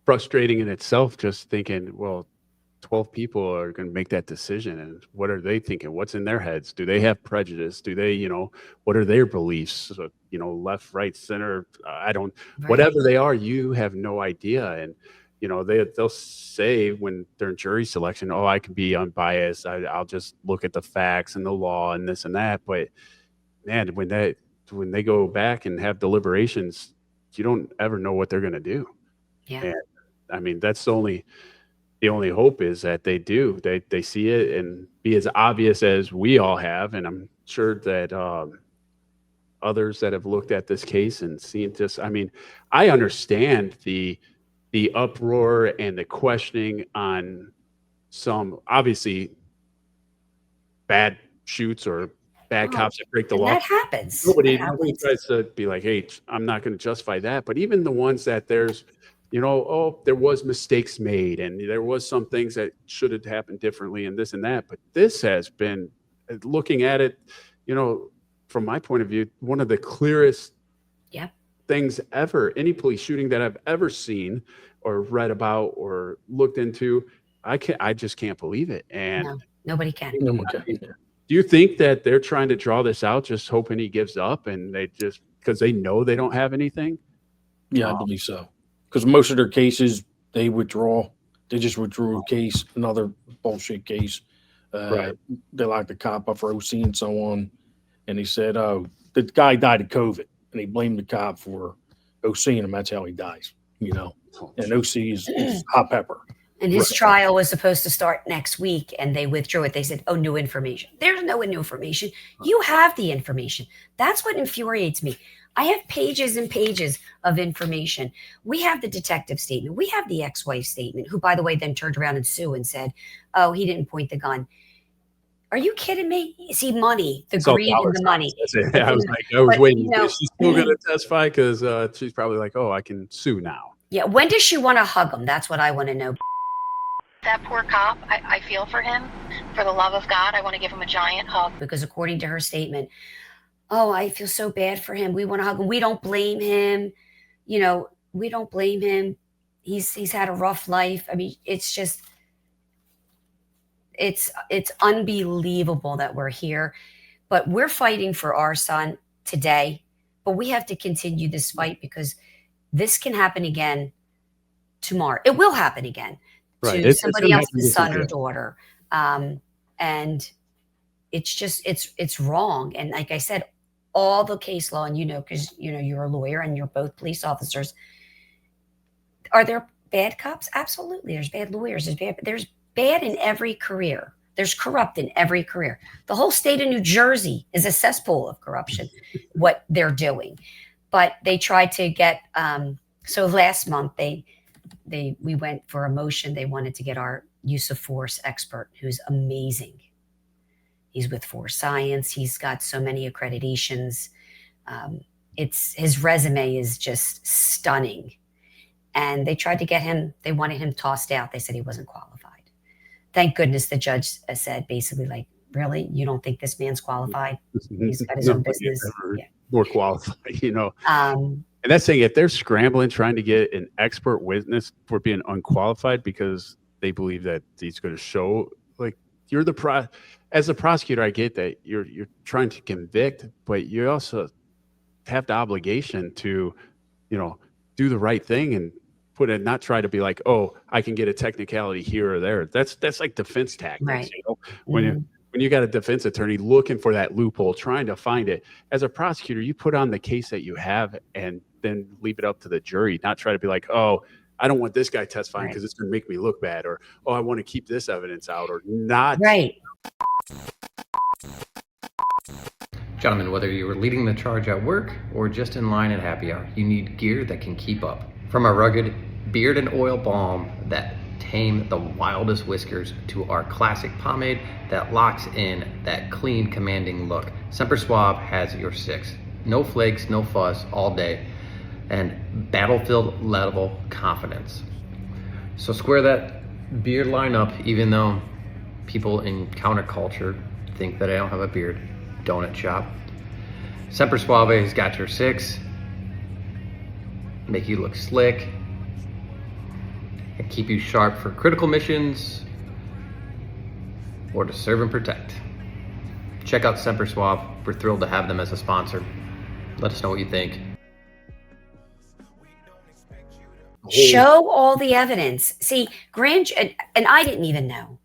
frustrating in itself, just thinking, well, 12 people are going to make that decision, and what are they thinking? What's in their heads? Do they have prejudice? Do they, you know, what are their beliefs? You know, left, right, center, whatever they are, you have no idea. And, you know, they'll say when they're in jury selection, oh, I can be unbiased. I'll just look at the facts and the law and this and that. But man, when they go back and have deliberations, you don't ever know what they're going to do. Yeah. And I mean, that's the only hope is that they do. They see it and be as obvious as we all have. And I'm sure that others that have looked at this case and seen this, I mean, I understand the uproar and the questioning on some obviously bad shoots or bad cops that break the law. That happens. Nobody tries to be like, hey, I'm not going to justify that. But even the ones that there's, you know, oh, there was mistakes made and there was some things that should have happened differently and this and that. But this has been, looking at it, you know, from my point of view, one of the clearest things ever, any police shooting that I've ever seen or read about or looked into. I just can't believe it. And No, nobody can. No one can. do you think that they're trying to draw this out, just hoping he gives up, and they just because they know they don't have anything? Yeah, I believe so. Because most of their cases, they withdraw. They just withdrew a case, another bullshit case. Right. They locked the cop up for OC and so on. And he said, oh, the guy died of COVID. And he blamed the cop for OCing him. That's how he dies, you know. And OC is hot pepper. And his trial was supposed to start next week, and they withdrew it. They said, oh, new information. There's no new information. You have the information. That's what infuriates me. I have pages and pages of information. We have the detective statement. We have the ex-wife statement, who, by the way, then turned around and sued and said, oh, he didn't point the gun. Are you kidding me? See, money, the greed in the money. I was waiting. Is she still going to testify? Because she's probably like, oh, I can sue now. Yeah. When does she want to hug him? That's what I want to know. That poor cop, I feel for him. For the love of God, I want to give him a giant hug. Because according to her statement, oh, I feel so bad for him. We want to hug him. We don't blame him. You know, we don't blame him. He's had a rough life. I mean, it's just, it's unbelievable that we're here. But we're fighting for our son today. But we have to continue this fight because this can happen again tomorrow. It will happen again. Right. To somebody else's son or daughter. And it's just, it's wrong. And like I said, all the case law, and because you're a lawyer and you're both police officers. Are there bad cops? Absolutely. There's bad lawyers. There's bad in every career. There's corrupt in every career. The whole state of New Jersey is a cesspool of corruption, what they're doing. But they tried to get, so last month we went for a motion. They wanted to get our use of force expert, who's amazing. He's with Force Science. He's got so many accreditations. His resume is just stunning. And they tried to get him, they wanted him tossed out. They said he wasn't qualified. Thank goodness the judge said basically like, really? You don't think this man's qualified? He's got his own business. Yeah. More qualified, And that's saying if they're scrambling, trying to get an expert witness for being unqualified because they believe that he's going to show, like, you're as a prosecutor, I get that you're trying to convict, but you also have the obligation to, do the right thing and not try to be like, oh, I can get a technicality here or there. That's like defense tactics. Right. When you got a defense attorney looking for that loophole, trying to find it. As a prosecutor, you put on the case that you have and then leave it up to the jury, not try to be like, oh, I don't want this guy testifying because it's going to make me look bad, or, oh, I want to keep this evidence out, or not. Right. Gentlemen, whether you are leading the charge at work or just in line at happy hour, you need gear that can keep up. From our rugged beard and oil balm that tame the wildest whiskers to our classic pomade that locks in that clean, commanding look, Semper Suave has your six. No flakes, no fuss, all day, and battlefield level confidence. So square that beard line up, even though people in counterculture think that I don't have a beard. Donut shop. Semper Suave has got your six. Make you look slick and keep you sharp for critical missions or to serve and protect. Check out Semper Suave. We're thrilled to have them as a sponsor. Let us know what you think. Show all the evidence. See, and I didn't even know.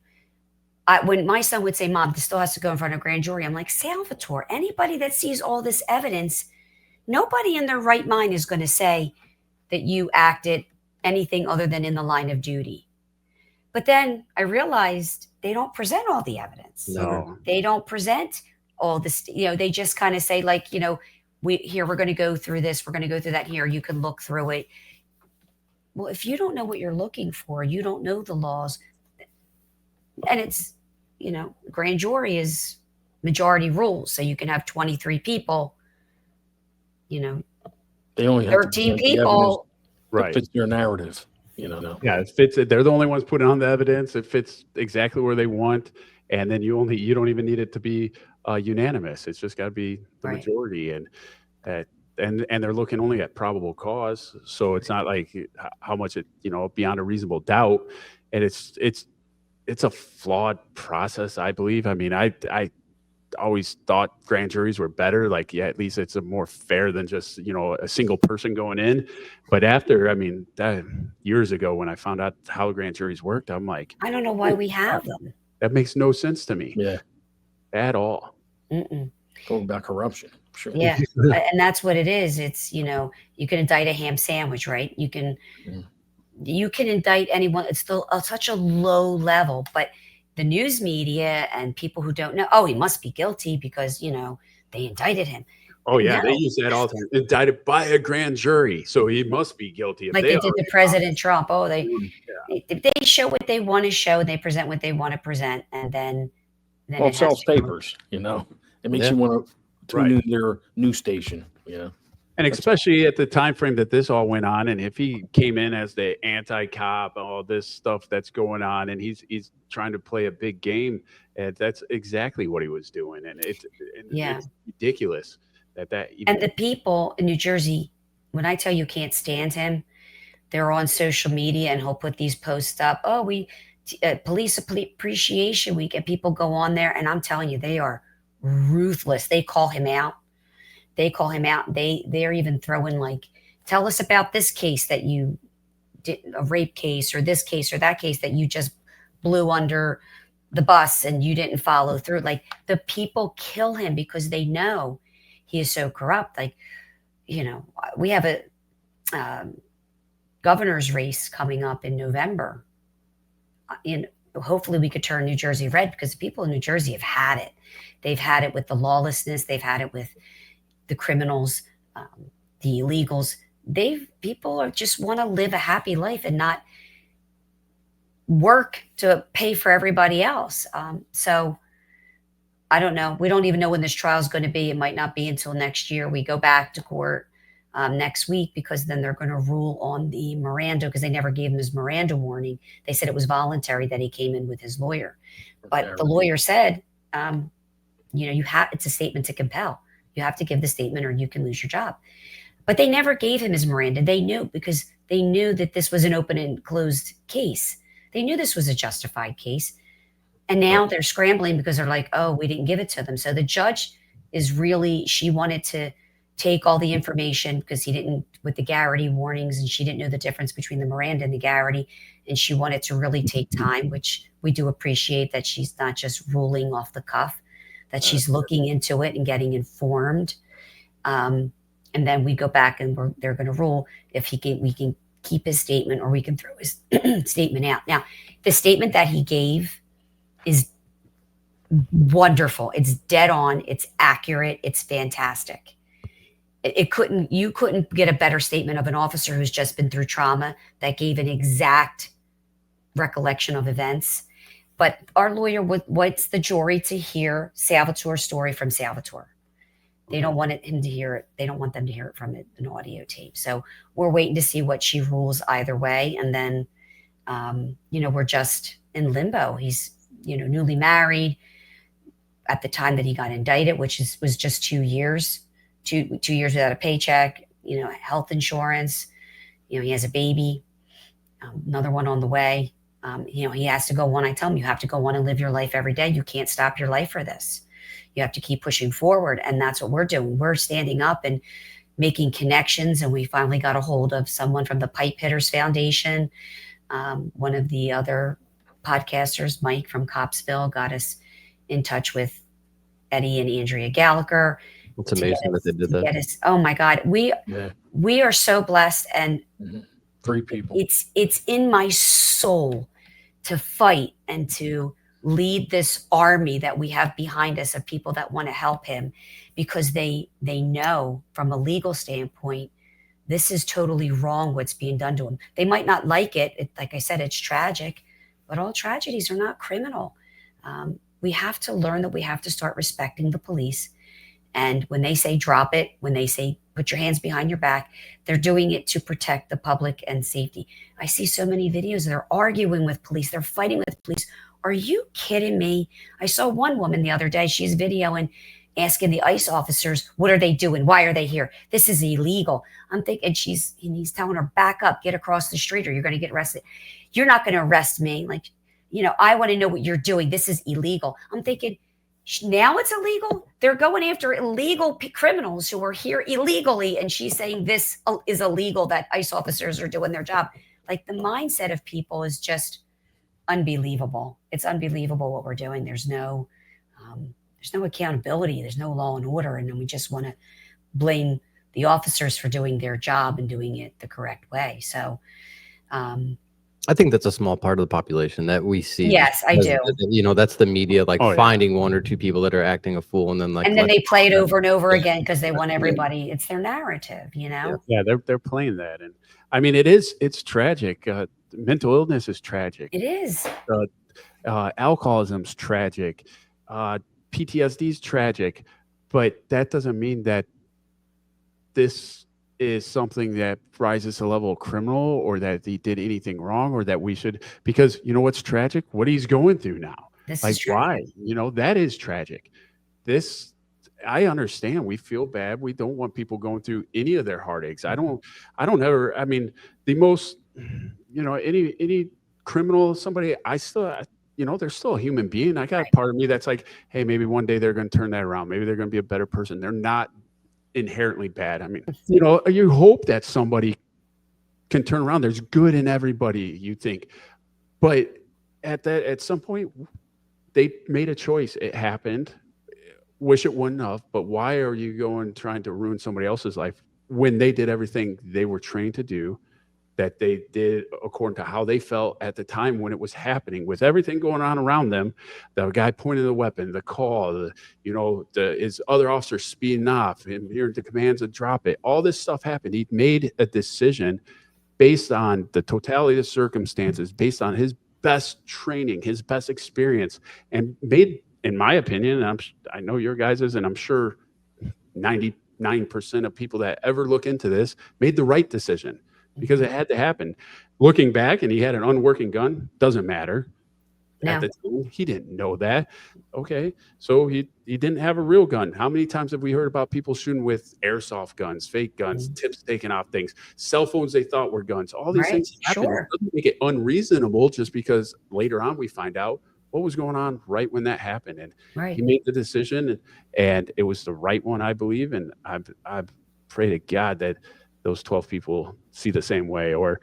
When my son would say, Mom, this still has to go in front of a grand jury, I'm like, Salvatore, anybody that sees all this evidence, nobody in their right mind is going to say that you acted anything other than in the line of duty. But then I realized they don't present all the evidence. No. They don't present all this, they just kind of say like, we're going to go through this, we're going to go through that here, you can look through it. Well, if you don't know what you're looking for, you don't know the laws. And it's, grand jury is majority rules. So you can have 23 people, they only have 13 people. Right. Fits your narrative, Yeah, it fits. They're the only ones putting on the evidence. It fits exactly where they want. And then you don't even need it to be unanimous. It's just got to be the majority. And and they're looking only at probable cause. So it's not like how much it, beyond a reasonable doubt. And it's a flawed process, I believe. I mean, I always thought grand juries were better. Like, yeah, at least it's a more fair than just, a single person going in. But after, I mean, that years ago when I found out how grand juries worked, I'm like, I don't know why we have them. that makes no sense to me. Yeah. At all. Mm-mm. Talking about corruption. Sure. Yeah. And that's what it is. It's, you can indict a ham sandwich, right? You can indict anyone. It's still such a low level, but the news media and people who don't know, oh, he must be guilty because, they indicted him. Oh yeah, No. they use that all the time. Indicted by a grand jury, so he must be guilty. If Like they did to President Trump. Oh, they show what they want to show, and they present what they want to present, and then well, it sells papers. It makes you want to tune in their news station. And especially at the time frame that this all went on, and if he came in as the anti-cop, all this stuff that's going on, and he's trying to play a big game, and that's exactly what he was doing, and it's ridiculous that and the people in New Jersey, when I tell you can't stand him, they're on social media and he'll put these posts up. Oh, police appreciation week, and people go on there, and I'm telling you, they are ruthless. They call him out. They're even throwing like, tell us about this case that you did, a rape case, or this case or that case that you just blew under the bus and you didn't follow through. Like, the people kill him because they know he is so corrupt. Like, we have a governor's race coming up in November. Hopefully we could turn New Jersey red, because the people in New Jersey have had it. They've had it with the lawlessness. They've had it with the criminals, the illegals. People just want to live a happy life and not work to pay for everybody else. So I don't know. We don't even know when this trial is going to be. It might not be until next year. We go back to court next week, because then they're going to rule on the Miranda, because they never gave him his Miranda warning. They said it was voluntary that he came in with his lawyer. But the lawyer said, it's a statement to compel. You have to give the statement or you can lose your job. But they never gave him his Miranda. They knew, because they knew that this was an open and closed case. They knew this was a justified case. And now they're scrambling because they're like, oh, we didn't give it to them. So the judge she wanted to take all the information, because he didn't, with the Garrity warnings, and she didn't know the difference between the Miranda and the Garrity. And she wanted to really take time, which we do appreciate, that she's not just ruling off the cuff, that she's looking into it and getting informed. And then we go back and they're going to rule if we can keep his statement, or we can throw his statement out. Now, the statement that he gave is wonderful. It's dead on. It's accurate. It's fantastic. You couldn't get a better statement of an officer who's just been through trauma, that gave an exact recollection of events. But our lawyer wants the jury to hear Salvatore's story from Salvatore. They don't want him to hear it. They don't want them to hear it from an audio tape. So we're waiting to see what she rules either way. And then, we're just in limbo. He's, newly married at the time that he got indicted, which was just 2 years, two years without a paycheck, health insurance. He has a baby, another one on the way. He has to go on. I tell him, you have to go on and live your life every day. You can't stop your life for this. You have to keep pushing forward. And that's what we're doing. We're standing up and making connections. And we finally got a hold of someone from the Pipe Hitters Foundation. One of the other podcasters, Mike from Copsville, got us in touch with Eddie and Andrea Gallagher. It's amazing that they did that. Oh my God. We are so blessed. And 3 people. It's in my soul to fight and to lead this army that we have behind us of people that want to help him, because they know from a legal standpoint, this is totally wrong what's being done to him. They might not like it. Like I said, it's tragic, but all tragedies are not criminal. We have to learn that we have to start respecting the police. And when they say drop it, when they say put your hands behind your back, they're doing it to protect the public and safety. I see so many videos. They're arguing with police. They're fighting with police. Are you kidding me? I saw one woman the other day. She's videoing, asking the ICE officers, what are they doing? Why are they here? This is illegal. I'm thinking, and he's telling her, back up, get across the street or you're going to get arrested. You're not going to arrest me. Like, I want to know what you're doing. This is illegal. I'm thinking, now it's illegal. They're going after illegal criminals who are here illegally. And she's saying this is illegal, that ICE officers are doing their job. Like, the mindset of people is just unbelievable. It's unbelievable what we're doing. There's no accountability. There's no law and order. And then we just want to blame the officers for doing their job and doing it the correct way. So, I think that's a small part of the population that we see. Yes, I do. That's the media, like Oh, yeah. finding one or two people that are acting a fool, and then they play it over and over again because they want everybody. It's their narrative, Yeah, they're playing that, and I mean, it's tragic. Mental illness is tragic. It is. Alcoholism's tragic. PTSD is tragic, but that doesn't mean that this is something that rises to the level of criminal, or that he did anything wrong, or that we should, because what's tragic? What he's going through now. This like, is true. why? That is tragic. This, I understand. We feel bad. We don't want people going through any of their heartaches. I don't ever, I mean, the most, any criminal, somebody, they're still a human being. I got a part of me that's like, hey, maybe one day they're going to turn that around. Maybe they're going to be a better person. They're not inherently bad. I mean, you hope that somebody can turn around. There's good in everybody, you think. But at some point, they made a choice. It happened. Wish it wouldn't have. But why are you trying to ruin somebody else's life when they did everything they were trained to do, that they did according to how they felt at the time when it was happening, with everything going on around them? The guy pointing the weapon, the call, his other officers speeding off, and hearing the commands to drop it. All this stuff happened. He made a decision based on the totality of the circumstances, based on his best training, his best experience, and made, in my opinion, and I know your guys's, and I'm sure 99% of people that ever look into this made the right decision, because it had to happen. Looking back, and he had an unworking gun, doesn't matter. No. At the time, he didn't know that. Okay, so he didn't have a real gun. How many times have we heard about people shooting with airsoft guns, fake guns, tips taken off things, cell phones they thought were guns? All these things happen. Sure. It doesn't make it unreasonable just because later on we find out what was going on right when that happened. And he made the decision, and it was the right one, I believe. And I pray to God that those 12 people see the same way. Or,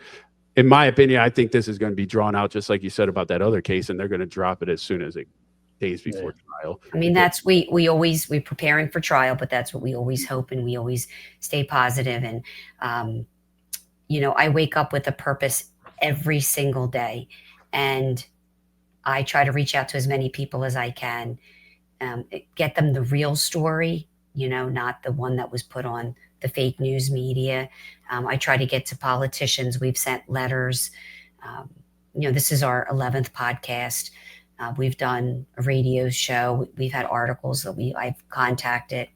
in my opinion, I think this is going to be drawn out, just like you said about that other case, and they're going to drop it as soon as days before trial. I mean, that's we're preparing for trial, but that's what we always hope, and we always stay positive. And I wake up with a purpose every single day, and I try to reach out to as many people as I can, get them the real story, not the one that was put on the fake news media. I try to get to politicians. We've sent letters. This is our 11th podcast. We've done a radio show. We've had articles that I've contacted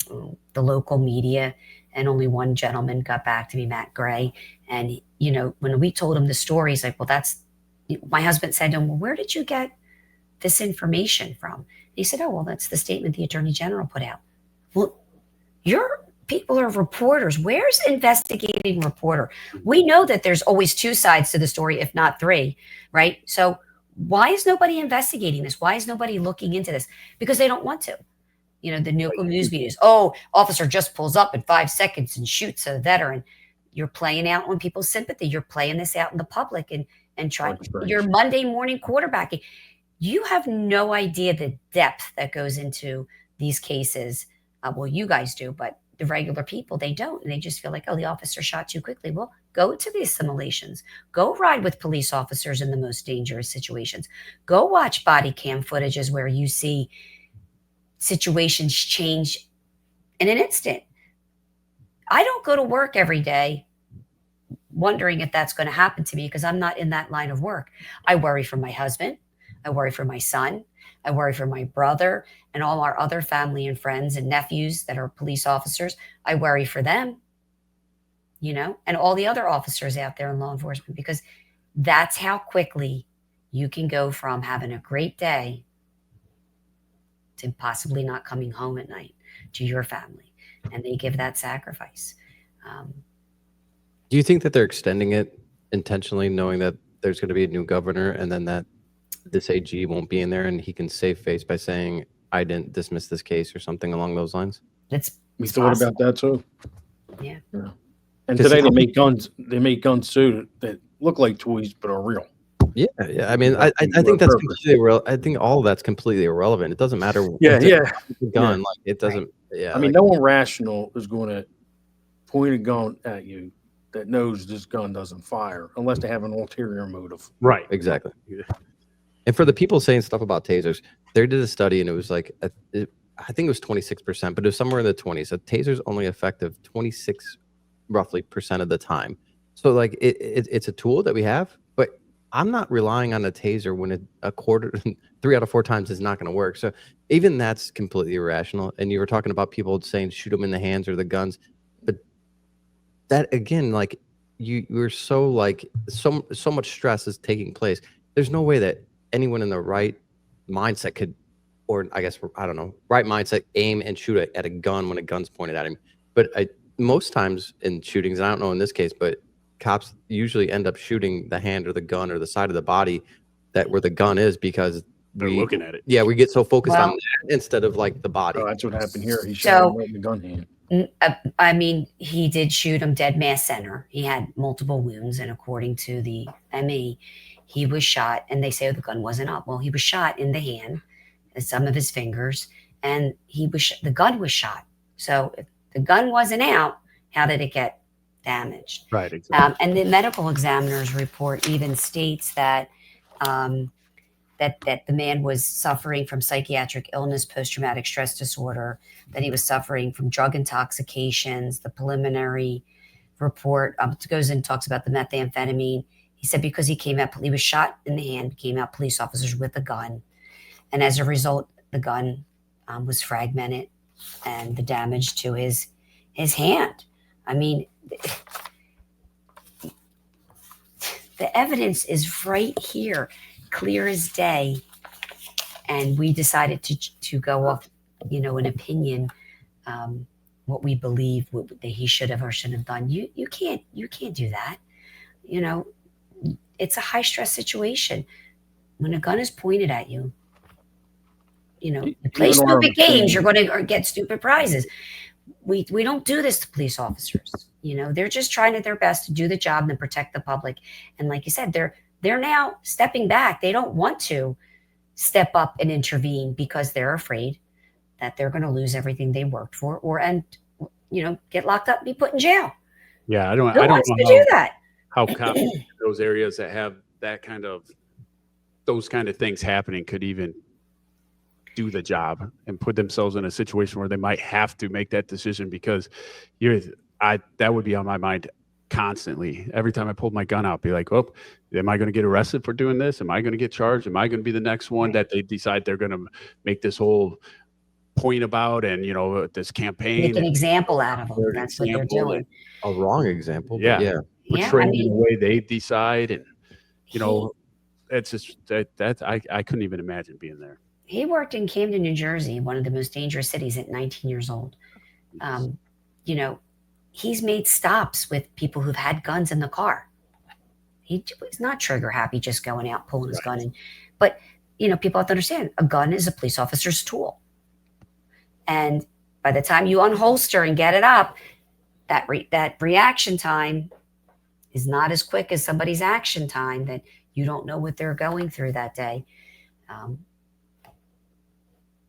the local media, and only one gentleman got back to me, Matt Gray. And, when we told him the story, he's like, well, my husband said to him, well, where did you get this information from? And he said, oh, well, that's the statement the Attorney General put out. Well, your people are reporters. Where's investigating reporter? We know that there's always two sides to the story, if not three, right? So why is nobody investigating this? Why is nobody looking into this? Because they don't want to. The local news media is, officer just pulls up in 5 seconds and shoots a veteran. You're playing out on people's sympathy. You're playing this out in the public and trying. You're Monday morning quarterbacking. You have no idea the depth that goes into these cases. Well, you guys do, but the regular people, they don't. And they just feel like, the officer shot too quickly. Well, go to the assimilations. Go ride with police officers in the most dangerous situations. Go watch body cam footages where you see situations change in an instant. I don't go to work every day wondering if that's going to happen to me, because I'm not in that line of work. I worry for my husband. I worry for my son. I worry for my brother and all our other family and friends and nephews that are police officers. I worry for them, and all the other officers out there in law enforcement, because that's how quickly you can go from having a great day to possibly not coming home at night to your family, and they give that sacrifice. Do you think that they're extending it intentionally, knowing that there's going to be a new governor and then that this AG won't be in there and he can save face by saying, I didn't dismiss this case or something along those lines? We thought about that too. Yeah. And today they make guns. They make guns too that look like toys but are real. Yeah, yeah. I mean, I think that's completely I think all of that's completely irrelevant. It doesn't matter. Yeah, yeah. The gun, like it doesn't. Yeah. I mean, no one rational is going to point a gun at you that knows this gun doesn't fire unless they have an ulterior motive. Right. Exactly. And for the people saying stuff about tasers, they did a study and it was like, I think it was 26%, but it was somewhere in the 20s. A taser's only effective 26 roughly % of the time. So like it's a tool that we have, but I'm not relying on a taser when a quarter, 3 out of 4 times is not going to work. So even that's completely irrational. And you were talking about people saying shoot them in the hands or the guns, but that again, like you're so like so much stress is taking place. There's no way that anyone in the right mindset could, or I guess I don't know, right mindset, aim and shoot at a gun when a gun's pointed at him. But most times in shootings, and I don't know in this case, but cops usually end up shooting the hand or the gun or the side of the body that where the gun is because they're looking at it. Yeah, we get so focused on that instead of like the body. Oh, that's what happened here. He shot him right in the gun hand. I mean, he did shoot him dead mass center. He had multiple wounds, and according to the ME, he was shot, and they say the gun wasn't up. Well, he was shot in the hand, some of his fingers, and the gun was shot. So if the gun wasn't out, how did it get damaged? Right, exactly. And the medical examiner's report even states that that the man was suffering from psychiatric illness, post-traumatic stress disorder, that he was suffering from drug intoxications. The preliminary report goes and talks about the methamphetamine. He said because he was shot in the hand, came out police officers with a gun. And as a result, the gun was fragmented and the damage to his hand. I mean, the evidence is right here, clear as day. And we decided to go off, an opinion, what we believe that he should have or shouldn't have done. You can't do that. It's a high stress situation. When a gun is pointed at you, you play stupid games, you're going to get stupid prizes. We don't do this to police officers. They're just trying their best to do the job and protect the public. And like you said, they're now stepping back. They don't want to step up and intervene because they're afraid that they're going to lose everything they worked for, and get locked up and be put in jail. Yeah, I don't know do that. How cops in those areas that have those kind of things happening could even do the job and put themselves in a situation where they might have to make that decision, because that would be on my mind constantly. Every time I pulled my gun out, be like, oh, am I going to get arrested for doing this? Am I going to get charged? Am I going to be the next one that they decide they're going to make this whole point about, and this campaign, make an example out of them? That's what they're doing. A wrong example. Yeah. Yeah. Portraying in the way they decide, and it's just that I couldn't even imagine being there. He worked in Camden, New Jersey, one of the most dangerous cities, at 19 years old. He's made stops with people who've had guns in the car. He's not trigger happy just going out, pulling his gun in. But, people have to understand, a gun is a police officer's tool. And by the time you unholster and get it up, that reaction time is not as quick as somebody's action time, that you don't know what they're going through that day.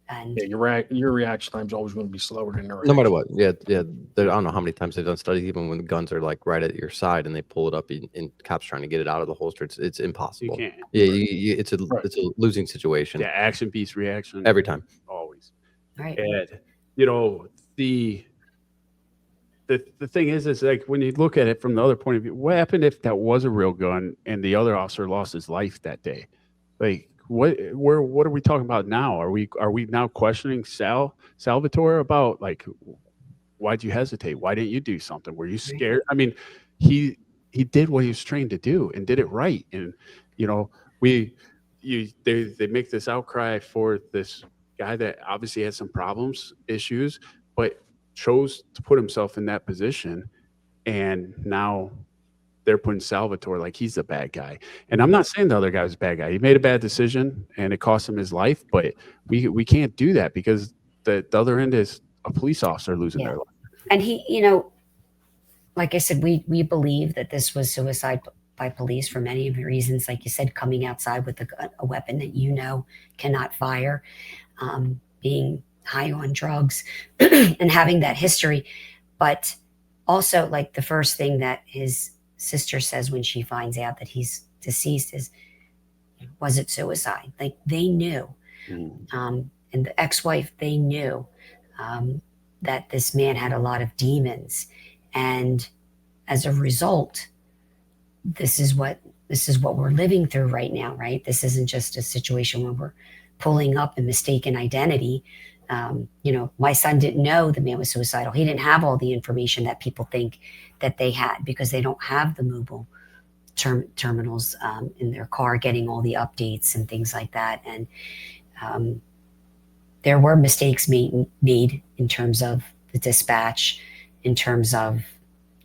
And your reaction time is always going to be slower than their no matter what. Yeah. I don't know how many times they've done studies, even when the guns are like right at your side and they pull it up and cops trying to get it out of the holster. It's impossible. You can't. Yeah, it's a losing situation. Yeah, action beats reaction every time. Always. Right. And the thing is like when you look at it from the other point of view, what happened if that was a real gun and the other officer lost his life that day? Like, what are we talking about now? Are we now questioning Salvatore about, like, why'd you hesitate? Why didn't you do something? Were you scared? I mean, he did what he was trained to do and did it right. And they make this outcry for this guy that obviously had some problems, issues, but chose to put himself in that position. And now they're putting Salvatore like he's the bad guy. And I'm not saying the other guy was a bad guy. He made a bad decision and it cost him his life, but we can't do that because the other end is a police officer losing their life. And he, like I said, we believe that this was suicide by police for many reasons. Like you said, coming outside with a weapon that cannot fire, being high on drugs, and having that history. But also, like the first thing that his sister says when she finds out that he's deceased is, was it suicide? Like they knew. And the ex-wife, they knew that this man had a lot of demons. And as a result, this is what we're living through right now, right? This isn't just a situation where we're pulling up a mistaken identity. My son didn't know the man was suicidal. He didn't have all the information that people think that they had because they don't have the mobile terminals in their car getting all the updates and things like that. And there were mistakes made in terms of the dispatch, in terms of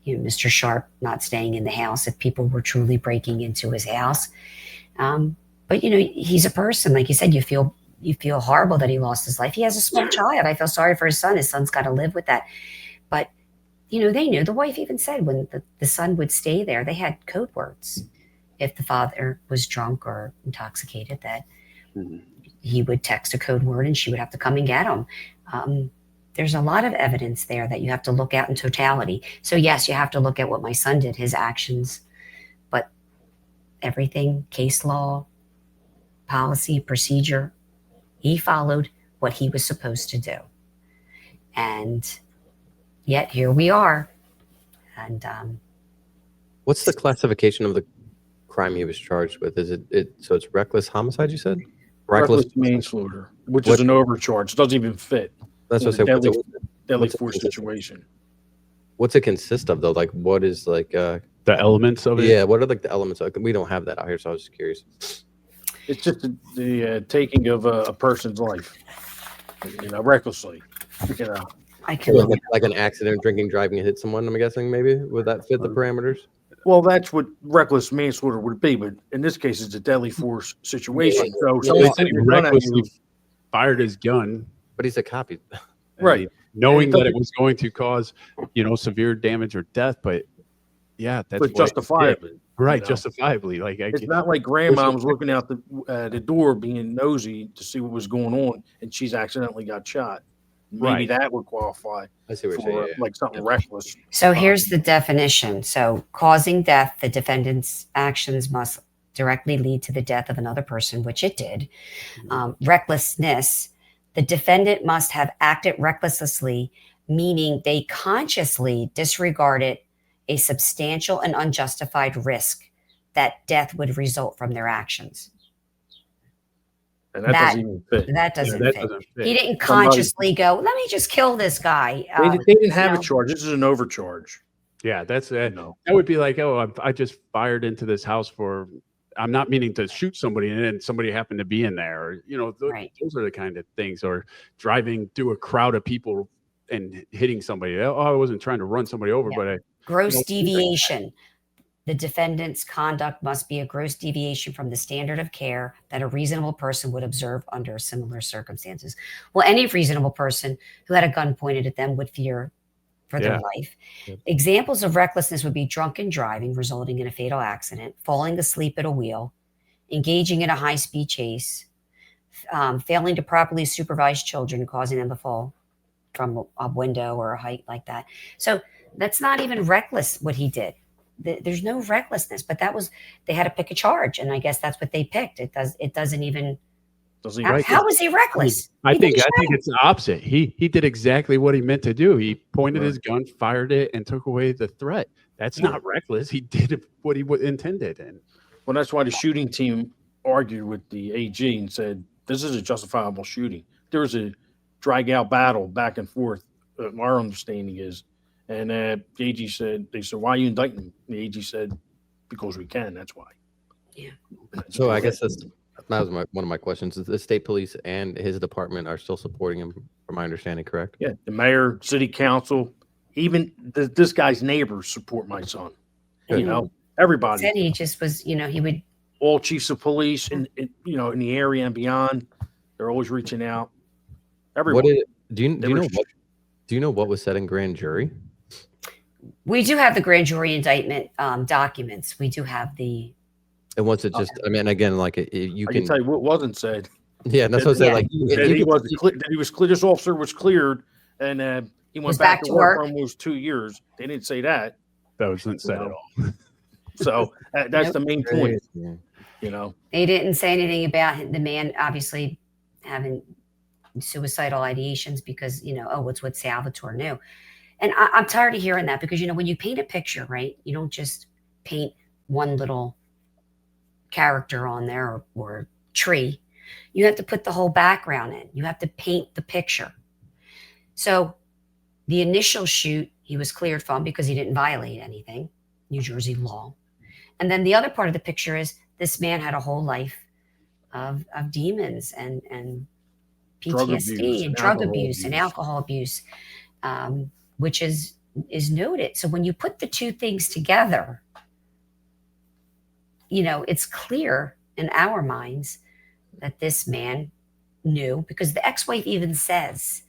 Mr. Sharp not staying in the house if people were truly breaking into his house. But he's a person, like you said. You feel horrible that he lost his life. He has a small child. I feel sorry for his son. His son's got to live with that. But they knew. The wife even said when the son would stay there, they had code words. If the father was drunk or intoxicated, that he would text a code word and she would have to come and get him. There's a lot of evidence there that you have to look at in totality. So yes, you have to look at what my son did, his actions, but everything, case law, policy, procedure, he followed what he was supposed to do. And yet here we are. And what's the classification of the crime he was charged with? Is it so it's reckless homicide, you said? Reckless manslaughter, which is an overcharge. It doesn't even fit. That's what I said. Deadly force situation. What's it consist of though? Like what is like the elements of it? Yeah, what are like the elements of it? We don't have that out here, so I was just curious. It's just the taking of a person's life, recklessly. I can like an accident, drinking, driving, and hit someone. I'm guessing maybe would that fit the parameters? Well, that's what reckless manslaughter would be, but in this case, it's a deadly force situation. So he recklessly fired his gun, but he's a cop, right? Knowing that it was going to cause, severe damage or death, but yeah, that's justifiably, right? Justifiably, like it's not like grandma was looking out the door, being nosy to see what was going on, and she's accidentally got shot. Maybe that would qualify. I see what you're saying. Like something reckless. So here's the definition. So causing death, the defendant's actions must directly lead to the death of another person, which it did. Recklessness, the defendant must have acted recklessly, meaning they consciously disregarded a substantial and unjustified risk that death would result from their actions. And that doesn't even fit. That doesn't fit. He didn't consciously go, let me just kill this guy. They didn't have a charge. This is an overcharge. Yeah, that's it. That would be like, I just fired into this house I'm not meaning to shoot somebody and then somebody happened to be in there. Or, those are the kind of things. Or driving through a crowd of people and hitting somebody. I wasn't trying to run somebody over, but gross deviation. The defendant's conduct must be a gross deviation from the standard of care that a reasonable person would observe under similar circumstances. Well, any reasonable person who had a gun pointed at them would fear for their life. Examples of recklessness would be drunken driving, resulting in a fatal accident, falling asleep at a wheel, engaging in a high-speed chase, failing to properly supervise children, causing them to fall from a window or a height like that. So that's not even reckless what he did. There's no recklessness, but they had to pick a charge, and I guess that's what they picked. It doesn't even. How was he reckless? I think it's the opposite. He did exactly what he meant to do. He pointed his gun, fired it, and took away the threat. That's not reckless. He did what he intended. And well, that's why the shooting team argued with the AG and said this is a justifiable shooting. There was a drag-out battle back and forth. Our understanding is. And the AG said, they said, why are you indicting him? The AG said, because we can. That's why. Yeah. So I guess that's That was one of my questions. The state police and his department are still supporting him, from my understanding, correct? Yeah, the mayor, city council, even this guy's neighbors support my son. You know, everybody. Said he just was, he would. All chiefs of police in the area and beyond, they're always reaching out. Everyone. Do you know what was said in grand jury? We do have the grand jury indictment documents. We do have the. And once it just, I mean, again, like I can tell you what wasn't said. Yeah, that's what I'm saying. Like, this officer was cleared, and he went back to work for almost 2 years. They didn't say that. That wasn't said at all. So that's the main point. They didn't say anything about the man obviously having suicidal ideations because it's what Salvatore knew. And I'm tired of hearing that because when you paint a picture, right, you don't just paint one little character on there or tree. You have to put the whole background in. You have to paint the picture. So the initial shoot he was cleared from because he didn't violate anything, New Jersey law. And then the other part of the picture is this man had a whole life of demons and PTSD and drug abuse and alcohol abuse, which is noted. So when you put the two things together, it's clear in our minds that this man knew, because the ex-wife even says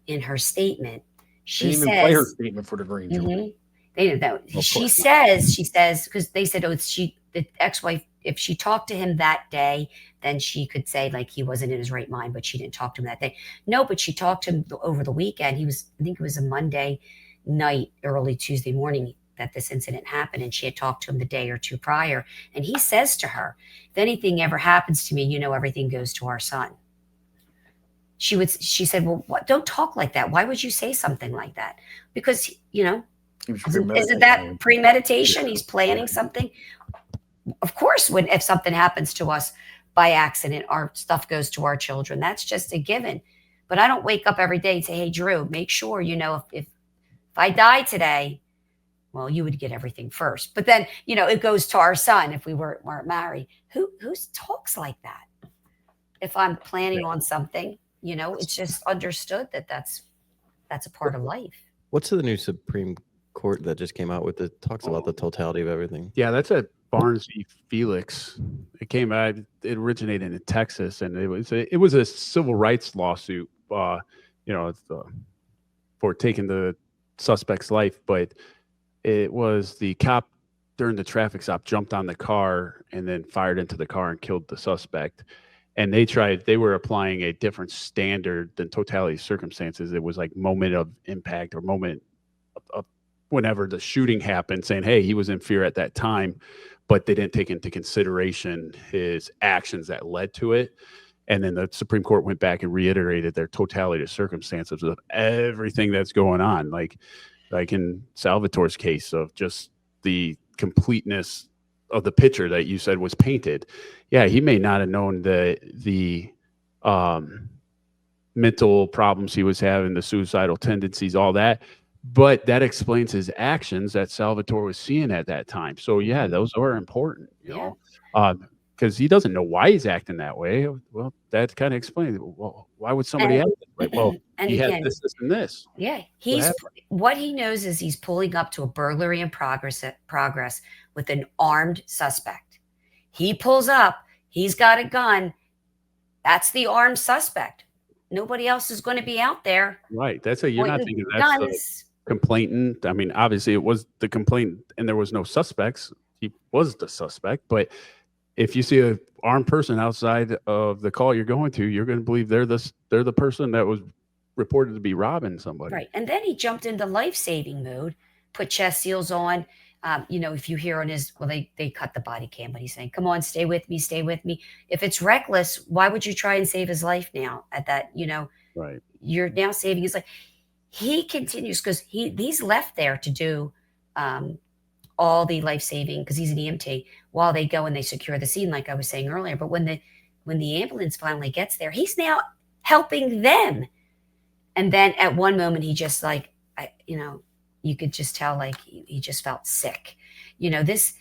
in her statement, she didn't even play her statement for the grand jury. They didn't know. She says, because they said, the ex-wife, if she talked to him that day, then she could say like he wasn't in his right mind, but she didn't talk to him that day. No, but she talked to him over the weekend. I think it was a Monday night, early Tuesday morning that this incident happened. And she had talked to him the day or two prior. And he says to her, if anything ever happens to me, everything goes to our son. She said, well, don't talk like that. Why would you say something like that? Because, isn't that premeditation? He's planning something. Of course, if something happens to us by accident, our stuff goes to our children. That's just a given. But I don't wake up every day and say, hey, Drew, make sure, if I die today, well, you would get everything first. But then, it goes to our son if we weren't married. Who talks like that? If I'm planning on something, it's just understood that that's a part of life. What's the new Supreme Court that just came out with it talks about the totality of everything? Yeah, that's a Barnes v. Felix. It came out. It originated in Texas, and it was a civil rights lawsuit. For taking the suspect's life, but it was the cop during the traffic stop jumped on the car and then fired into the car and killed the suspect. And they were applying a different standard than totality of circumstances. It was like moment of impact or moment of whenever the shooting happened, saying, hey, he was in fear at that time, but they didn't take into consideration his actions that led to it. And then the Supreme Court went back and reiterated their totality of circumstances of everything that's going on. Like in Salvatore's case of just the completeness of the picture that you said was painted. Yeah, he may not have known the mental problems he was having, the suicidal tendencies, all that, but that explains his actions that Salvatore was seeing at that time. So yeah, those are important, because he doesn't know why he's acting that way. Well, that kind of explains it. Well, why would somebody act that way? Well, he had this, and this. Yeah, what he knows is he's pulling up to a burglary in progress with an armed suspect. He pulls up. He's got a gun. That's the armed suspect. Nobody else is going to be out there. Right. You're not thinking that's the complainant. I mean, obviously it was the complainant, and there was no suspects. He was the suspect, but if you see an armed person outside of the call you're going to, you're going to believe they're the person that was reported to be robbing somebody. Right. And then he jumped into life-saving mode, put chest seals on. If you hear on they cut the body cam, but he's saying, come on, stay with me, stay with me. If it's reckless, why would you try and save his life now at that, right. You're now saving his life. He continues because he's left there to do all the life-saving, because he's an EMT, while they go and they secure the scene, like I was saying earlier. But when the ambulance finally gets there, he's now helping them. And then at one moment, he just you could just tell like he just felt sick. This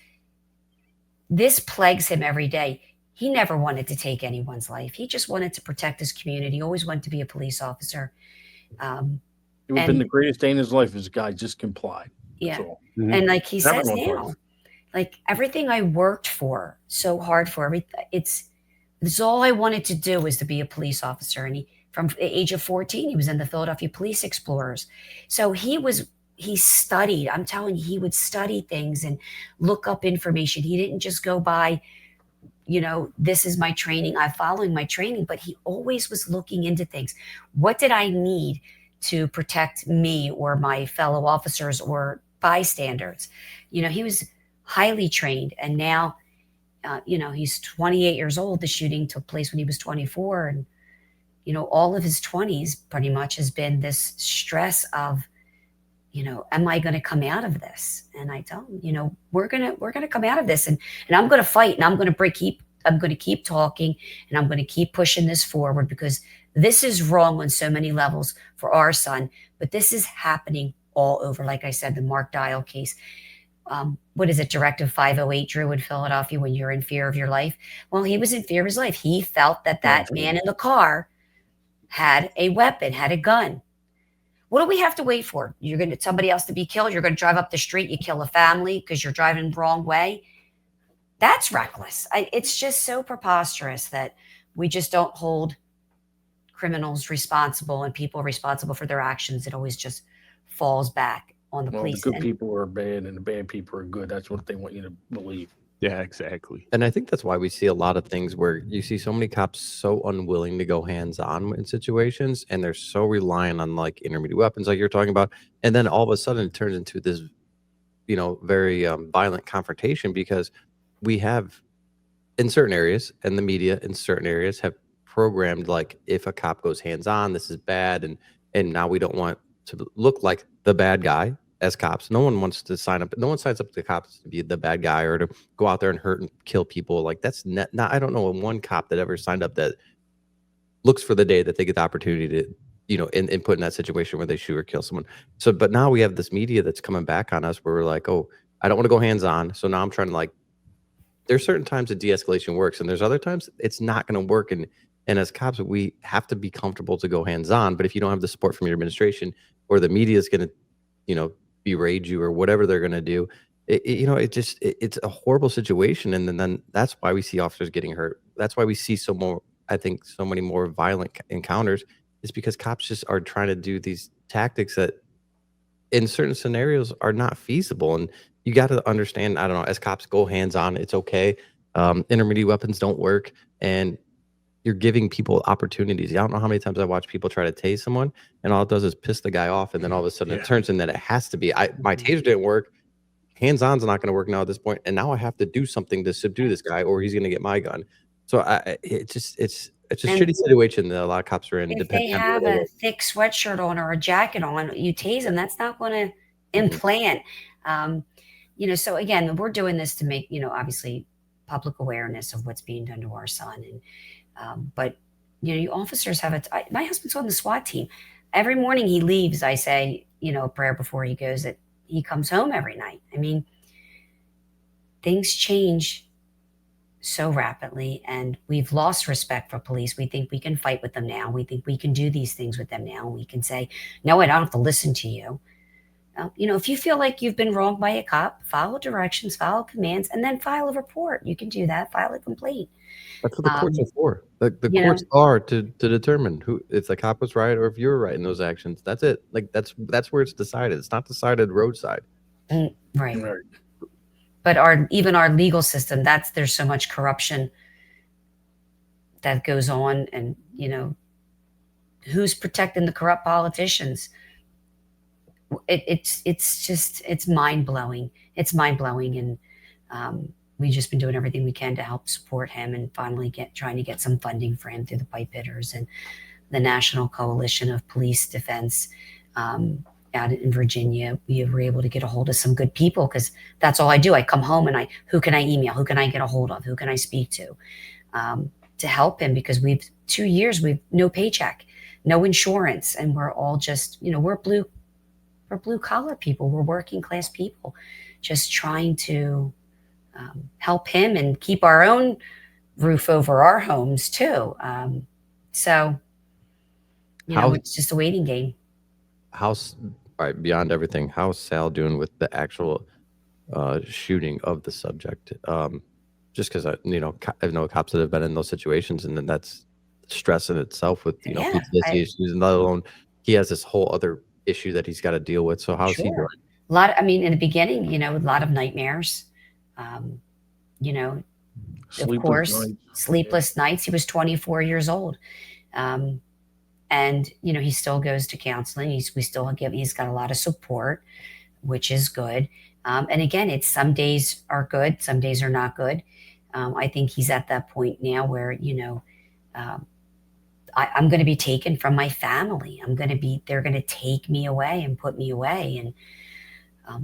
plagues him every day. he never wanted to take anyone's life. He just wanted to protect his community. Always wanted to be a police officer. It would have been the greatest day in his life if this guy just complied. That's Yeah. all. And like he says Everyone now, would. like everything I worked for so hard for, it's all I wanted to do was to be a police officer. And from the age of 14, he was in the Philadelphia Police Explorers. So he studied. I'm telling you, he would study things and look up information. He didn't just go by, this is my training, I'm following my training, but he always was looking into things. What did I need to protect me or my fellow officers or bystanders? He was highly trained, and now, he's 28 years old. The shooting took place when he was 24, and all of his 20s pretty much has been this stress of, am I going to come out of this? And I tell him, we're gonna come out of this, and I'm going to fight, and I'm going to keep talking, and I'm going to keep pushing this forward, because this is wrong on so many levels for our son, but this is happening all over. Like I said, the Mark Dial case. What is it? Directive 508 Drew in Philadelphia, when you're in fear of your life. Well, he was in fear of his life. He felt that man in the car had a weapon, had a gun. What do we have to wait for? You're going to somebody else to be killed. You're going to drive up the street. You kill a family because you're driving the wrong way. That's reckless. It's just so preposterous that we just don't hold criminals responsible and people responsible for their actions. It always just falls back on the police. The good people are bad and the bad people are good. That's what they want you to believe. Yeah, exactly. And I think that's why we see a lot of things where you see so many cops so unwilling to go hands-on in situations, and they're so reliant on like intermediate weapons like you're talking about. And then all of a sudden it turns into this, very violent confrontation, because we have in certain areas, and the media in certain areas have programmed, like, if a cop goes hands-on, this is bad. And now we don't want to look like the bad guy as cops. No one wants to sign up. No one signs up to cops to be the bad guy or to go out there and hurt and kill people. Like, that's not, I don't know one cop that ever signed up that looks for the day that they get the opportunity to, and put in that situation where they shoot or kill someone. So, but now we have this media that's coming back on us where we're like, oh, I don't want to go hands on. So now I'm trying to, there's certain times that de-escalation works, and there's other times it's not going to work. And as cops, we have to be comfortable to go hands on. But if you don't have the support from your administration, or the media is going to, berate you or whatever they're going to do, it's a horrible situation. And then that's why we see officers getting hurt. That's why we see so many more violent encounters, is because cops just are trying to do these tactics that in certain scenarios are not feasible. And you got to understand, I don't know, as cops, go hands on. It's okay. Intermediate weapons don't work. And you're giving people opportunities. I don't know how many times I watch people try to tase someone, and all it does is piss the guy off. And then all of a sudden it turns in that it has to be, my taser didn't work. Hands-on's not going to work now at this point. And now I have to do something to subdue this guy, or he's going to get my gun. So it's a shitty situation that a lot of cops are in. If they have a thick sweatshirt on or a jacket on, you tase them, that's not going to implant. So again, we're doing this to make, obviously public awareness of what's being done to our son. And, but you officers have my husband's on the SWAT team. Every morning he leaves, I say, a prayer before he goes, that he comes home every night. I mean, things change so rapidly, and we've lost respect for police. We think we can fight with them now. We think we can do these things with them now. We can say, no, I don't have to listen to you. If you feel like you've been wronged by a cop, follow directions, follow commands, and then file a report. You can do that, file a complaint. That's what the courts are for. The courts are to determine who, if the cop was right or if you're right in those actions. That's it. That's where it's decided. It's not decided roadside. Right. But even our legal system, there's so much corruption that goes on, and who's protecting the corrupt politicians? It's mind-blowing. It's mind-blowing. And we've just been doing everything we can to help support him, and finally trying to get some funding for him through the pipe hitters and the National Coalition of Police Defense out in Virginia. We were able to get a hold of some good people, because that's all I do. I come home and who can I email? Who can I get a hold of? Who can I speak to help him? Because 2 years, we've no paycheck, no insurance. And we're all just, we're blue collar people. We're working class people, just trying to help him and keep our own roof over our homes too. So, it's just a waiting game. How's all right, beyond everything, how's Sal doing with the actual shooting of the subject? Just because I know cops that have been in those situations, and then that's stress in itself with PTSD issues, and let alone he has this whole other issue that he's got to deal with. So how's he doing? In the beginning, a lot of nightmares. Of course, sleepless nights. He was 24 years old. And he still goes to counseling. He's got a lot of support, which is good. And again, it's some days are good, some days are not good. I think he's at that point now where, I'm going to be taken from my family. They're going to take me away and put me away. And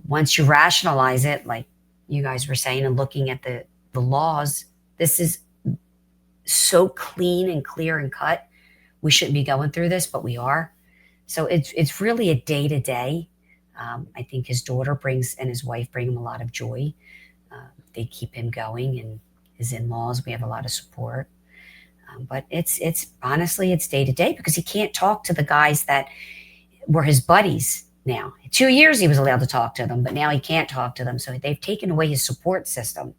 once you rationalize it, like you guys were saying, and looking at the laws, this is so clean and clear and cut. We shouldn't be going through this, but we are. So it's really a day to day. I think his daughter and his wife bring him a lot of joy. They keep him going, and his in-laws, we have a lot of support. But it's honestly, it's day to day because he can't talk to the guys that were his buddies now. 2 years he was allowed to talk to them, but now he can't talk to them. So they've taken away his support system.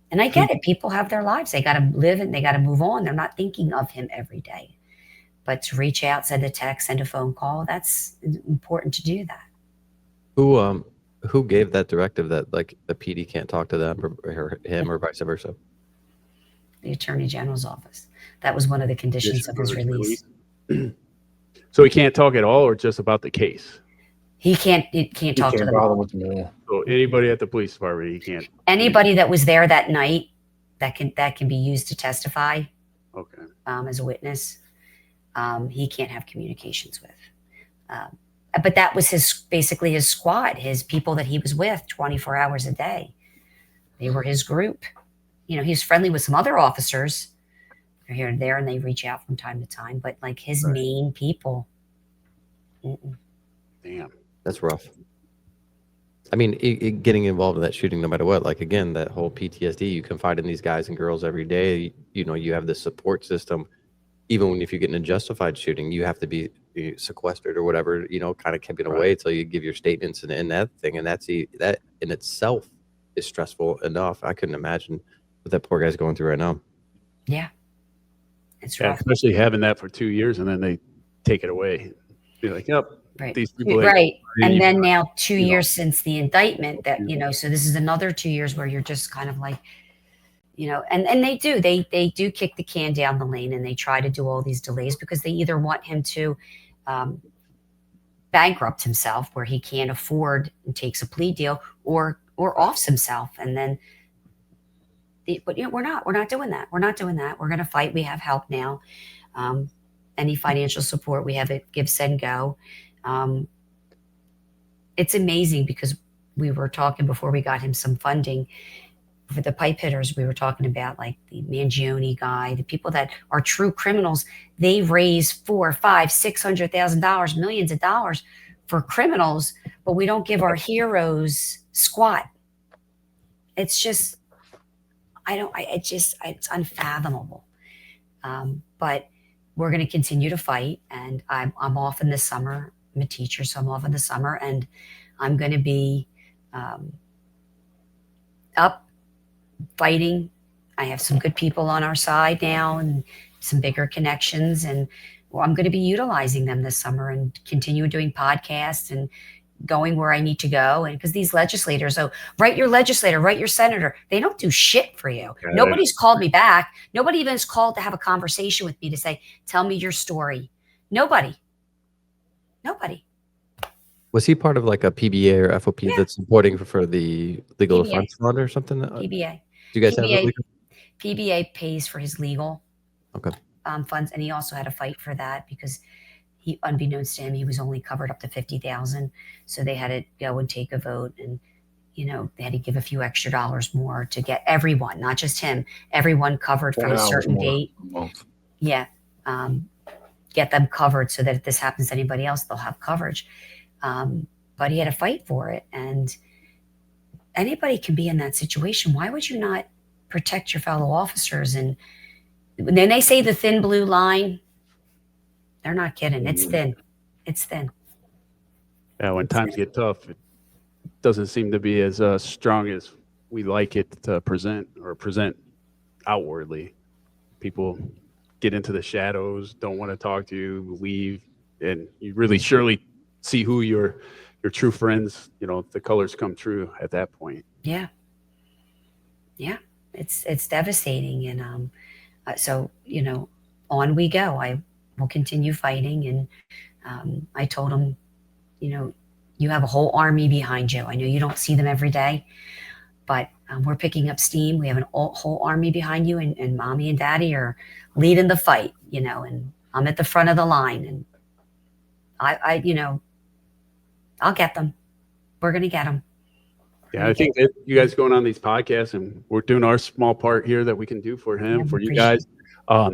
And I get it. People have their lives. They got to live and they got to move on. They're not thinking of him every day. But to reach out, send a text, send a phone call, that's important to do that. Who gave that directive that like the PD can't talk to them or him or vice versa? The Attorney General's office. That was one of the conditions of his release. So he can't talk at all, or just about the case? He can't talk to them. So anybody at the police department, he can't. Anybody that was there that night that can be used to testify. Okay. As a witness, he can't have communications with. But that was basically his squad, his people that he was with 24 hours a day. They were his group. He's friendly with some other officers. They're here and there, and they reach out from time to time. But like his main people. Damn. That's rough. I mean, getting involved in that shooting, no matter what, like, again, that whole PTSD, you confide in these guys and girls every day. You have this support system. Even if you get in a justified shooting, you have to be sequestered or whatever, kind of keeping away until you give your statements and that thing. And that in itself is stressful enough. I couldn't imagine what that poor guy's going through right now. Yeah. It's rough. Especially having that for 2 years and then they take it away. Be like, yep. Right. These people And then now 2 years since the indictment that, so this is another 2 years where you're just kind of like, and they do kick the can down the lane, and they try to do all these delays because they either want him to bankrupt himself where he can't afford and takes a plea deal or offs himself. And then, but we're not doing that. We're not doing that. We're going to fight. We have help now. Any financial support we have it give, send, go. It's amazing because we were talking before we got him some funding for the pipe hitters. We were talking about like the Mangione guy, the people that are true criminals. They raise $400,000, $500,000, $600,000, millions of dollars for criminals, but we don't give our heroes squat. It's just, it's unfathomable. But we're going to continue to fight, and I'm off in the summer. I'm a teacher, so I'm off in the summer, and I'm going to be up fighting. I have some good people on our side now and some bigger connections, and I'm going to be utilizing them this summer and continue doing podcasts and going where I need to go. And because these legislators, write your legislator, write your senator, they don't do shit for you. Okay. Nobody's called me back. Nobody even has called to have a conversation with me to say, tell me your story. Nobody. Was he part of like a PBA or FOP that's supporting for the legal defense fund or something? PBA. Do you guys have a legal? PBA pays for his legal funds, and he also had to fight for that because he, unbeknownst to him, he was only covered up to $50,000. So they had to go and take a vote, and they had to give a few extra dollars more to get everyone, not just him, everyone covered from a certain date. Yeah, get them covered so that if this happens to anybody else, they'll have coverage. But he had to fight for it, and anybody can be in that situation. Why would you not protect your fellow officers. And then they say the thin blue line, they're not kidding. It's thin. It's thin. Yeah, when times get tough, it doesn't seem to be as strong as we like it to present outwardly. People get into the shadows, don't want to talk to you, leave, and you really surely see who your true friends, the colors come true at that point. Yeah. Yeah. It's devastating. And so, on we go. I will continue fighting. And I told him, you have a whole army behind you. I know you don't see them every day, but we're picking up steam. We have a whole army behind you, and mommy and daddy are leading the fight, and I'm at the front of the line, and I'll get them. We're going to get them. Yeah, I think that you guys going on these podcasts, and we're doing our small part here that we can do for him, for you guys.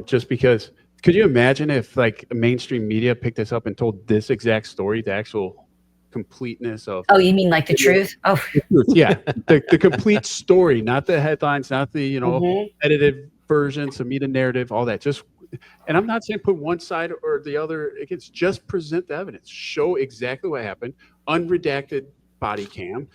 Just because, could you imagine if like mainstream media picked this up and told this exact story, the actual completeness of? Oh, you mean like the truth? Oh, yeah, the complete story, not the headlines, not the edited versions, the media narrative, all that. Just, and I'm not saying put one side or the other. It's just present the evidence, show exactly what happened, unredacted body cam.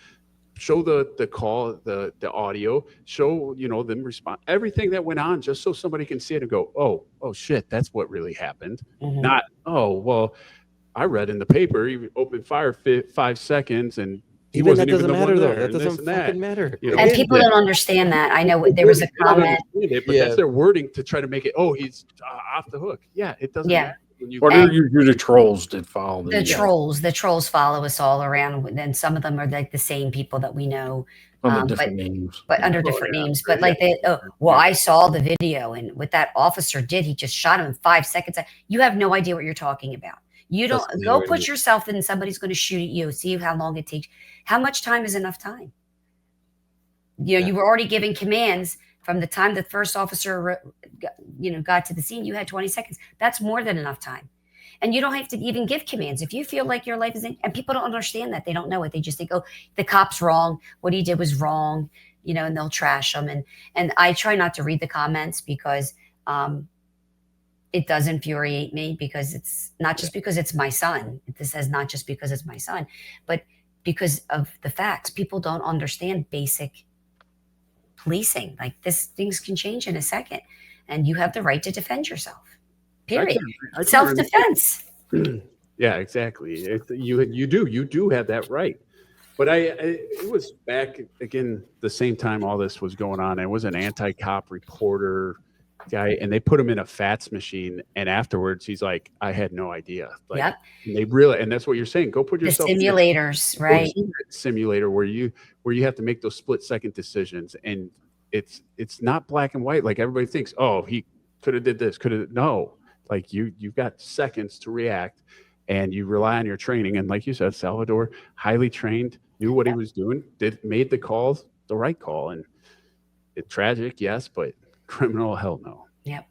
Show the call, the audio, show, them respond, everything that went on, just so somebody can see it and go, oh shit, that's what really happened. Not, oh, well, I read in the paper, he opened fire 5 seconds and he wasn't even the one there. That doesn't fucking matter. And people don't understand that. I know there was a comment. But that's their wording to try to make it, he's off the hook. Yeah, it doesn't matter. Or you're the trolls that follow the trolls. The trolls follow us all around, and some of them are like the same people that we know, under different names. But under different names. But like I saw the video, and what that officer did, he just shot him in 5 seconds. You have no idea what you're talking about. You don't go put yourself in. Somebody's going to shoot at you. See how long it takes. How much time is enough time? You were already giving commands. From the time the first officer, got to the scene, you had 20 seconds. That's more than enough time. And you don't have to even give commands. If you feel like your life is in, and people don't understand that. They don't know it. They just think, the cop's wrong. What he did was wrong, and they'll trash them. And I try not to read the comments because it does infuriate me, because it's not just because it's my son. This says not just because it's my son, but because of the facts. People don't understand basic policing. Like things can change in a second, and you have the right to defend yourself. Period. Self-defense. Yeah, exactly. You do have that right. But it was back again the same time all this was going on. It was an anti-cop reporter guy, and they put him in a FATS machine, and afterwards he's like, I had no idea. Like, yep. They really, and that's what you're saying. Go put yourself in the simulators, right? Simulator where you have to make those split-second decisions, and it's not black and white like everybody thinks. Oh, he could have did this, no. Like you've got seconds to react, and you rely on your training. And like you said, Salvador, highly trained, knew what he was doing, made the calls, the right call. And it's tragic, yes, but criminal, hell no. Yep.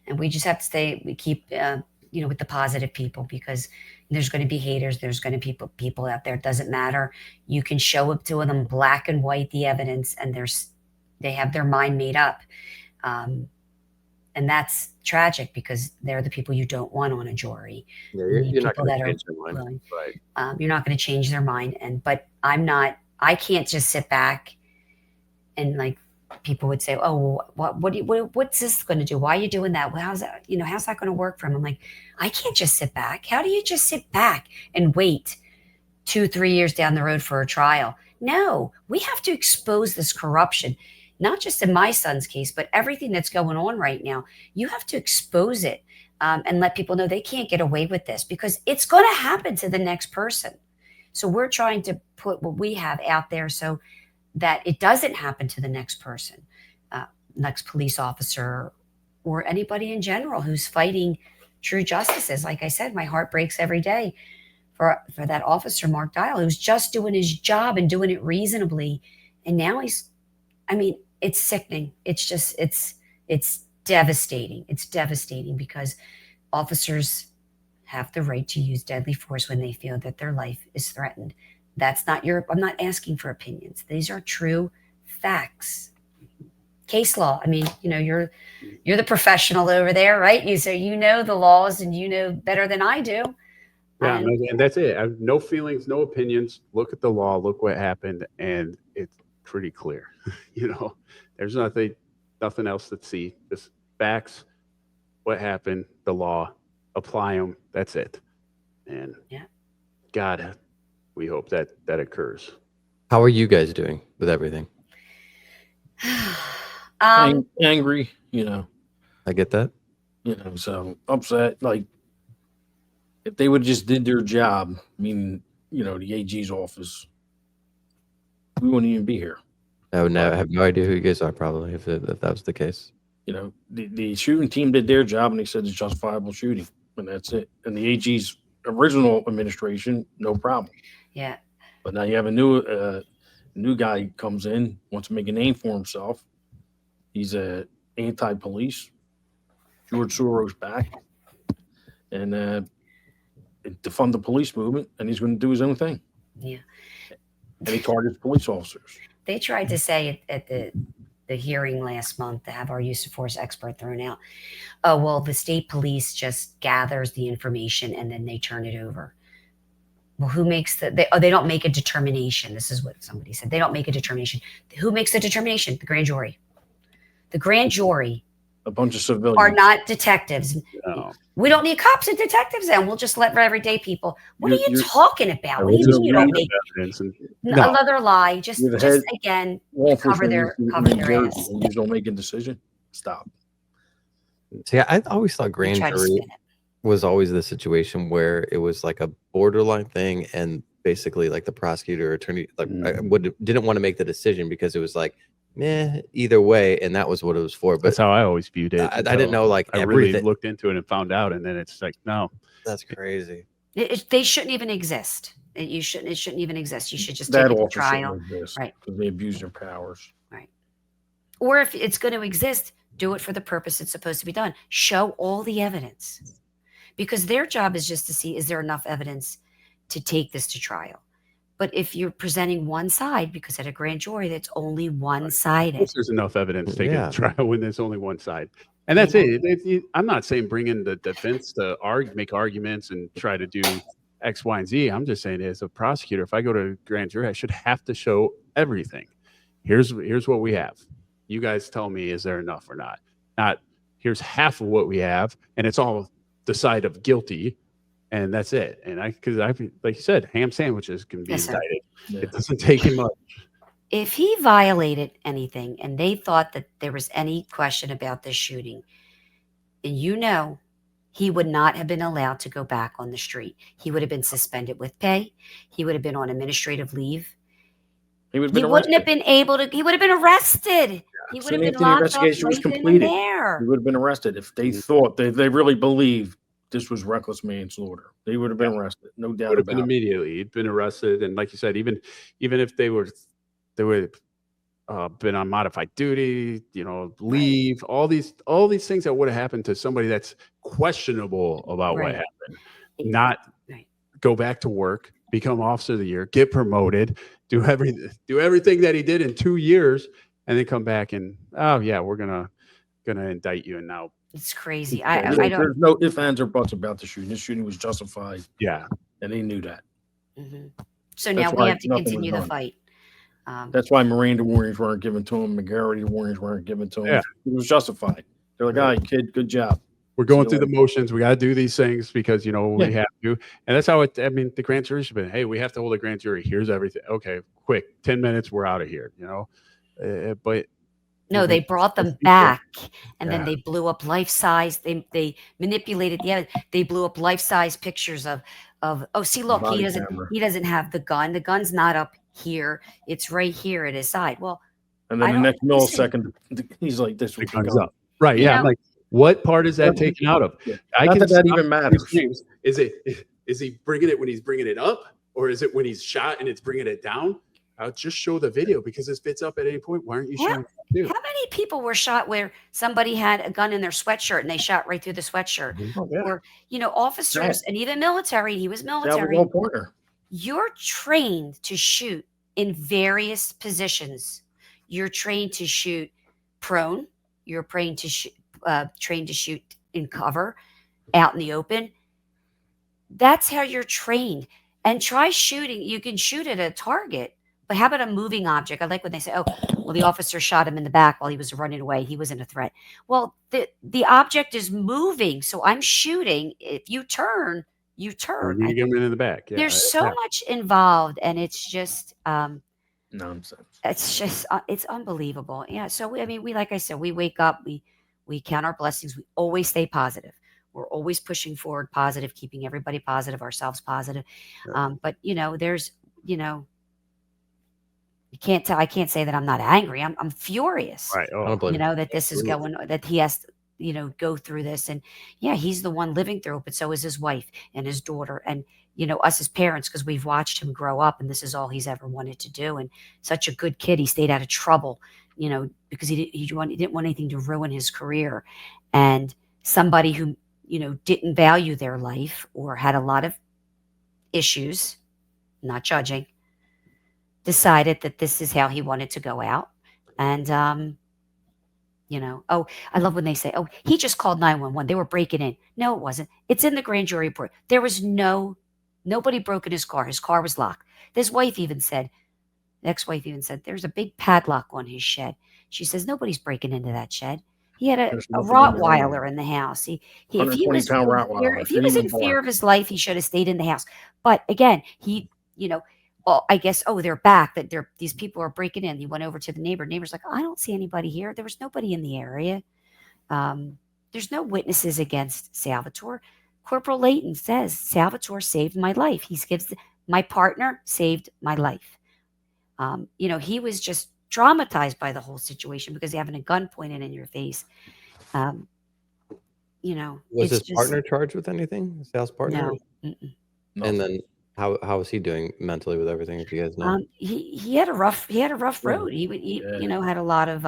And we just have to keep with the positive people, because there's going to be haters. There's going to be people out there. It doesn't matter. You can show up to them black and white, the evidence, and they have their mind made up. And that's tragic, because they're the people you don't want on a jury. Yeah, you're not going to change their mind. Right. You're not going to change their mind. But I can't just sit back and, like, people would say, oh, what's this going to do? Why are you doing that? Well, how's that going to work for him? I'm like, I can't just sit back. How do you just sit back and wait 2-3 years down the road for a trial? No, we have to expose this corruption. Not just in my son's case, but everything that's going on right now. You have to expose it and let people know they can't get away with this, because it's going to happen to the next person. So we're trying to put what we have out there so that it doesn't happen to the next person, next police officer, or anybody in general who's fighting true justices. Like I said, my heart breaks every day for that officer, Mark Dial, who's just doing his job and doing it reasonably. And now it's sickening. It's just, it's devastating. It's devastating, because officers have the right to use deadly force when they feel that their life is threatened. I'm not asking for opinions. These are true facts. case law. I mean, you're the professional over there, right? So you know the laws and you know better than I do. Yeah, and that's it. I have no feelings, no opinions. Look at the law. Look what happened, and it's pretty clear. There's nothing else to see. Just facts. What happened? The law. Apply them. That's it. And God, we hope that occurs. How are you guys doing with everything? Angry, I get that. So upset. Like, if they would just did their job, meaning, the AG's office, we wouldn't even be here. I would have no idea who you guys are, probably, if that was the case. The shooting team did their job, and they said it's justifiable shooting, and that's it. And the AG's original administration, no problem. Yeah. But now you have a new guy comes in, wants to make a name for himself. He's a anti-police. George Soros back, and to fund the police movement, and he's going to do his own thing. Yeah. And he targets police officers. They tried to say at the hearing last month to have our use of force expert thrown out. Oh, well, the state police just gathers the information and then they turn it over. Well, who makes they don't make a determination. This is what somebody said. They don't make a determination. Who makes the determination? The grand jury. The grand jury. A bunch of civilians are not detectives. No. We don't need cops and detectives, and we'll just let everyday people. What are you talking about? What do you mean you don't make another lie? Just again cover their ass. And you don't make a decision. Stop. See, I always thought grand jury was always the situation where it was like a borderline thing, and basically like the prosecutor or attorney didn't want to make the decision because it was like, either way, and that was what it was for. But that's how I always viewed it. I didn't know I really looked into it and found out, and then it's like, no, that's crazy. They shouldn't even exist. It shouldn't even exist. You should just take it to trial, right? Because they abuse their powers, right? Or if it's going to exist, do it for the purpose it's supposed to be done. Show all the evidence, because their job is just to see, is there enough evidence to take this to trial? But if you're presenting one side, because at a grand jury, that's only one-sided. There's enough evidence taken to trial when there's only one side. And that's it. I'm not saying bring in the defense to make arguments and try to do X, Y, and Z. I'm just saying as a prosecutor, if I go to a grand jury, I should have to show everything. Here's what we have. You guys tell me, is there enough or not? Not here's half of what we have, and it's all the side of guilty. And that's it. And because like you said, ham sandwiches can be indicted. Yeah. It doesn't take him much. If he violated anything and they thought that there was any question about this shooting, and he would not have been allowed to go back on the street. He would have been suspended with pay. He would have been on administrative leave. He wouldn't have been able to. He would have been arrested. Yeah. He would have been locked up right then and there. He would have been arrested if they thought they really believed this was reckless manslaughter. They would have been arrested, no doubt about it. Immediately, he'd been arrested, and like you said, even if they would been on modified duty, leave, all these things that would have happened to somebody that's questionable about what happened. Not go back to work, become officer of the year, get promoted, do everything that he did in 2 years, and then come back and we're gonna indict you, and now. It's crazy. There's no ifs, ands, or buts about the shooting. This shooting was justified. Yeah. And they knew that. Mm-hmm. So now we have to continue the fight. That's why Miranda warnings weren't given to him. McGarity warnings weren't given to him. Yeah. It was justified. They're like, all right, kid, good job. We're going through the motions. We got to do these things because, we have to. And that's how the grand jury should be. Hey, we have to hold a grand jury. Here's everything. Okay, quick, 10 minutes, we're out of here, but. No, they brought them back, and then they blew up life-size. They manipulated the evidence. They blew up life-size pictures of. See, look, he doesn't have the gun. The gun's not up here. It's right here at his side. Well, and then the next millisecond, he's like, "This was the gun's up." Right? Yeah. I'm like, what part is that taken out of? Yeah. That even matters. Is he bringing it when he's bringing it up, or is it when he's shot and it's bringing it down? I'll just show the video because if it's up at any point, why aren't you showing it too? How many people were shot where somebody had a gun in their sweatshirt and they shot right through the sweatshirt? Mm-hmm. Or, officers and even military, he was military. You're trained to shoot in various positions. You're trained to shoot prone. You're trained to shoot in cover, out in the open. That's how you're trained. And try shooting. You can shoot at a target, but how about a moving object? I like when they say, "Oh, well, the officer shot him in the back while he was running away. He wasn't a threat." Well, the object is moving, so I'm shooting. If you turn, you Or turn. you get him in the back. Yeah. There's so much involved, and it's just Nonsense. it's unbelievable. Yeah. So we like I said, we wake up, we count our blessings. We always stay positive. We're always pushing forward, positive, keeping everybody positive, ourselves positive. But there's you can't tell. I can't say that I'm not angry. I'm furious. Right. Oh, I don't blame you. That this is going. That he has to, go through this. And yeah, he's the one living through it, but so is his wife and his daughter, and us as parents, because we've watched him grow up, and this is all he's ever wanted to do. And such a good kid. He stayed out of trouble, because he didn't want anything to ruin his career. And somebody who didn't value their life or had a lot of issues, not judging, decided that this is how he wanted to go out. And oh, I love when they say, "Oh, he just called 911. They were breaking in." No, it wasn't. It's in the grand jury report. There was nobody broke in his car. His car was locked. His wife even said, the ex-wife even said, "There's a big padlock on his shed." She says, "Nobody's breaking into that shed." He had a Rottweiler in the house. If he was 120-pound Rottweiler. if he was in fear of his life, he should have stayed in the house. But again, well, I guess, they're back, that these people are breaking in. He went over to the neighbor. Neighbor's like, "I don't see anybody here. There was nobody in the area." There's no witnesses against Salvatore. Corporal Layton says, "Salvatore saved my life. My partner saved my life." He was just traumatized by the whole situation because having a gun pointed in your face. Was it's his just, partner charged with anything? Sal's partner? no. Mm-mm. And then how was he doing mentally with everything? If you guys know, He had a rough road. He had a lot of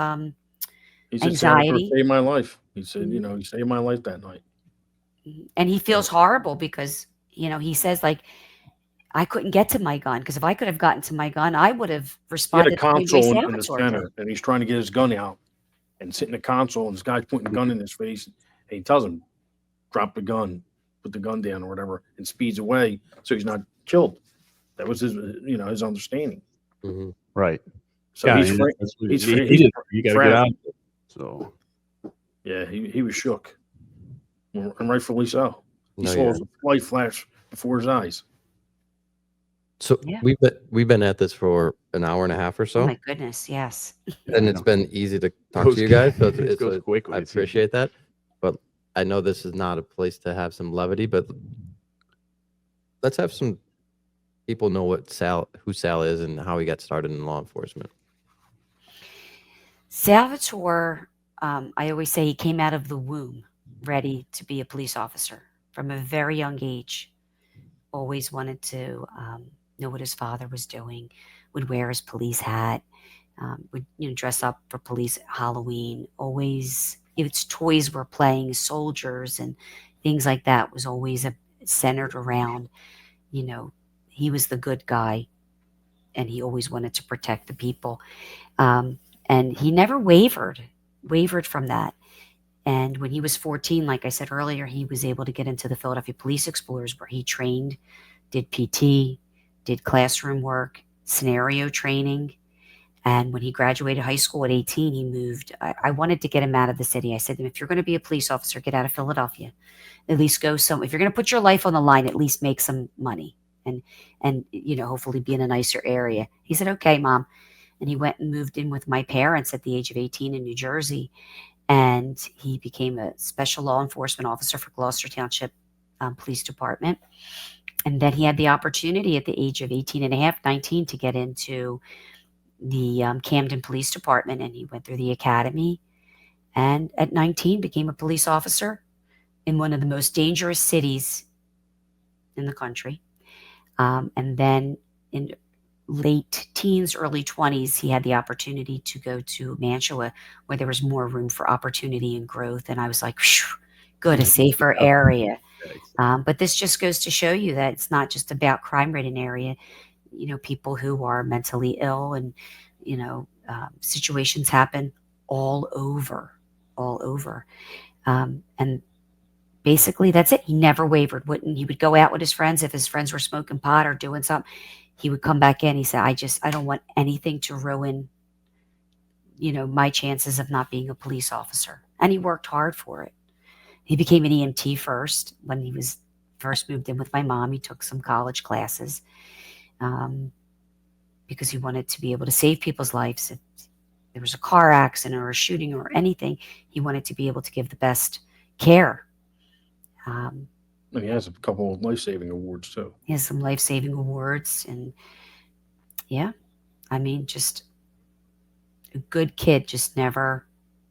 He said, "Salvatore anxiety, saved my life." He said, he saved my life that night. and he feels horrible because he says, like, "I couldn't get to my gun, because if I could have gotten to my gun, I would have He had responded a the same way console in the Salvatore center, did." and he's trying to get his gun out and sit in the console, and this guy's pointing the gun in his face, and he tells him, "Drop the gun, put the gun down," or whatever, and speeds away so he's not killed. That was his, his understanding. Mm-hmm. Right. So Yeah, he's you got to get out. So yeah, he was shook, and rightfully so. He No, saw yeah. his life flash before his eyes. So Yeah. we've been at this for an hour and a half or Oh so, my goodness, yes. and it's been easy to talk Goes- to you guys. So it goes quickly. I appreciate that, but I know this is not a place to have some levity. But let's have some people know who Sal is and how he got started in law enforcement. Salvatore, I always say he came out of the womb ready to be a police officer from a very young age. Always wanted to know what his father was doing, would wear his police hat, would dress up for police at Halloween. Always, its toys were playing soldiers and things like that, was always centered around, he was the good guy, and he always wanted to protect the people. And he never wavered from that. And when he was 14, like I said earlier, he was able to get into the Philadelphia Police Explorers, where he trained, did PT, did classroom work, scenario training. And when he graduated high school at 18, he moved. I wanted to get him out of the city. I said to him, "If you're going to be a police officer, get out of Philadelphia. At least go some. If you're going to put your life on the line, at least make some money, and hopefully be in a nicer area." He said, "Okay, Mom." And he went and moved in with my parents at the age of 18 in New Jersey. And he became a special law enforcement officer for Gloucester Township Police Department. And then he had the opportunity at the age of 18 and a half, 19, to get into the Camden Police Department. And he went through the academy. And at 19, became a police officer in one of the most dangerous cities in the country. And then in late teens, early 20s, he had the opportunity to go to Mantua, where there was more room for opportunity and growth. And I was like, good, a safer area. But this just goes to show you that it's not just about crime-ridden area. People who are mentally ill, and situations happen all over, all over. And basically that's it. He never wavered. He would go out with his friends. If his friends were smoking pot or doing something, he would come back in. He said, I don't want anything to ruin, my chances of not being a police officer. And he worked hard for it. He became an EMT first. When he was first moved in with my mom, he took some college classes because he wanted to be able to save people's lives. If there was a car accident or a shooting or anything, he wanted to be able to give the best care. And he has a couple of life-saving awards too. He has some life-saving awards, and yeah, I mean, just a good kid, just never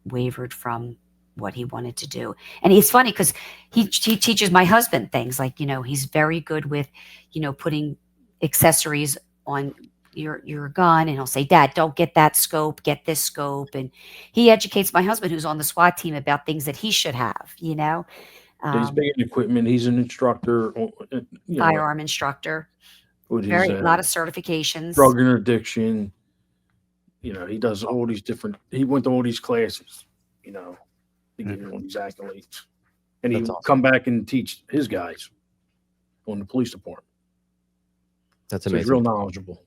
wavered from what he wanted to do. And it's funny because he teaches my husband things like, he's very good with, putting accessories on your gun, and he'll say, Dad, don't get that scope, get this scope. And he educates my husband, who's on the SWAT team, about things that he should have, He's big in equipment. He's an instructor, firearm instructor, a lot of certifications, drug interdiction. He does all these different. He went to all these classes. To get all these accolades, and he awesome. Come back and teach his guys on the police department. That's So amazing. he's real knowledgeable.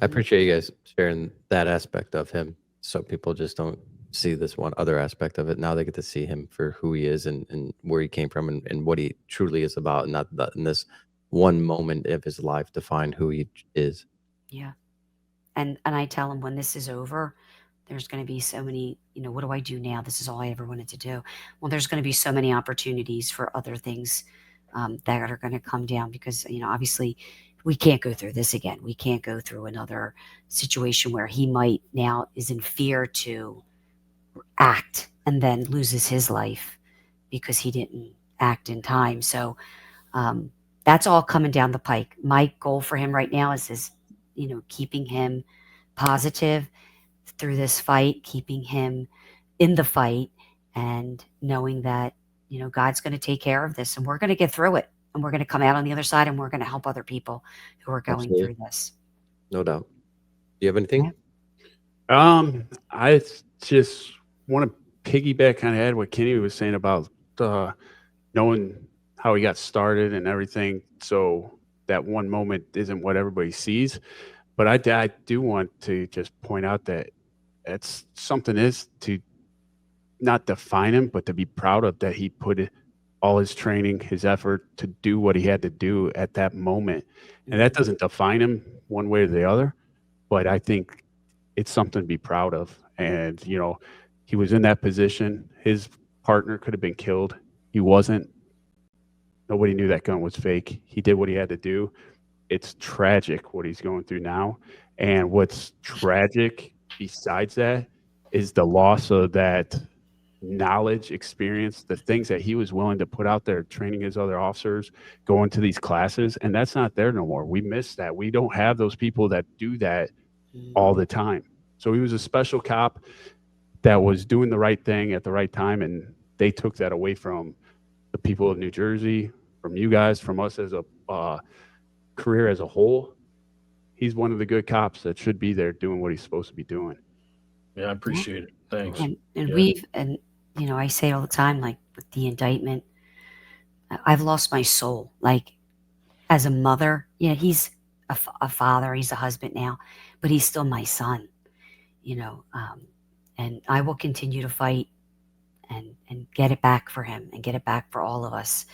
I appreciate you guys sharing that aspect of him, so people just don't see this one other aspect of it. Now they get to see him for who he is and where he came from and what he truly is about, and not in this one moment of his life to find who he is. Yeah. And I tell him, when this is over, there's going to be so many, what do I do now? This is all I ever wanted to do. Well, there's going to be so many opportunities for other things that are going to come down because, obviously we can't go through this again. We can't go through another situation where he might now is in fear to act and then loses his life because he didn't act in time. So that's all coming down the pike. My goal for him right now is keeping him positive through this fight, keeping him in the fight, and knowing that, God's going to take care of this, and we're going to get through it, and we're going to come out on the other side, and we're going to help other people who are going Absolutely. through this. No doubt. Do you have anything? I just want to piggyback kind of add what Kenny was saying about knowing how he got started and everything. So that one moment isn't what everybody sees. But I do want to just point out that it's something is to not define him, but to be proud of that he put all his training, his effort to do what he had to do at that moment. And that doesn't define him one way or the other, but I think it's something to be proud of. And, he was in that position. His partner could have been killed. He wasn't. Nobody knew that gun was fake. He did what he had to do. It's tragic what he's going through now. And what's tragic besides that is the loss of that knowledge, experience, the things that he was willing to put out there, training his other officers, going to these classes. And that's not there no more. We miss that. We don't have those people that do that all the time. So he was a special cop that was doing the right thing at the right time. And they took that away from the people of New Jersey, from you guys, from us as a career as a whole. He's one of the good cops that should be there doing what he's supposed to be doing. Yeah, I appreciate it. Thanks. And I say it all the time, like with the indictment, I've lost my soul. Like as a mother, he's a father, he's a husband now, but he's still my son, and I will continue to fight and get it back for him and get it back for all of us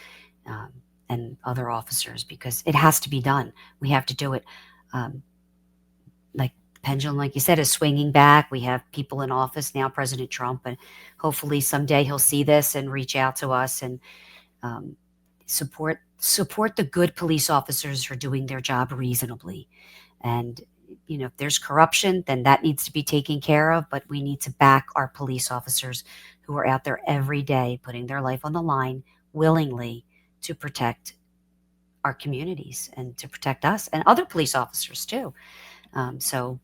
and other officers, because it has to be done. We have to do it. Like the pendulum, like you said, is swinging back. We have people in office now, President Trump, and hopefully someday he'll see this and reach out to us and support the good police officers who are doing their job reasonably. And if there's corruption, then that needs to be taken care of, but we need to back our police officers who are out there every day putting their life on the line willingly to protect our communities and to protect us and other police officers too. So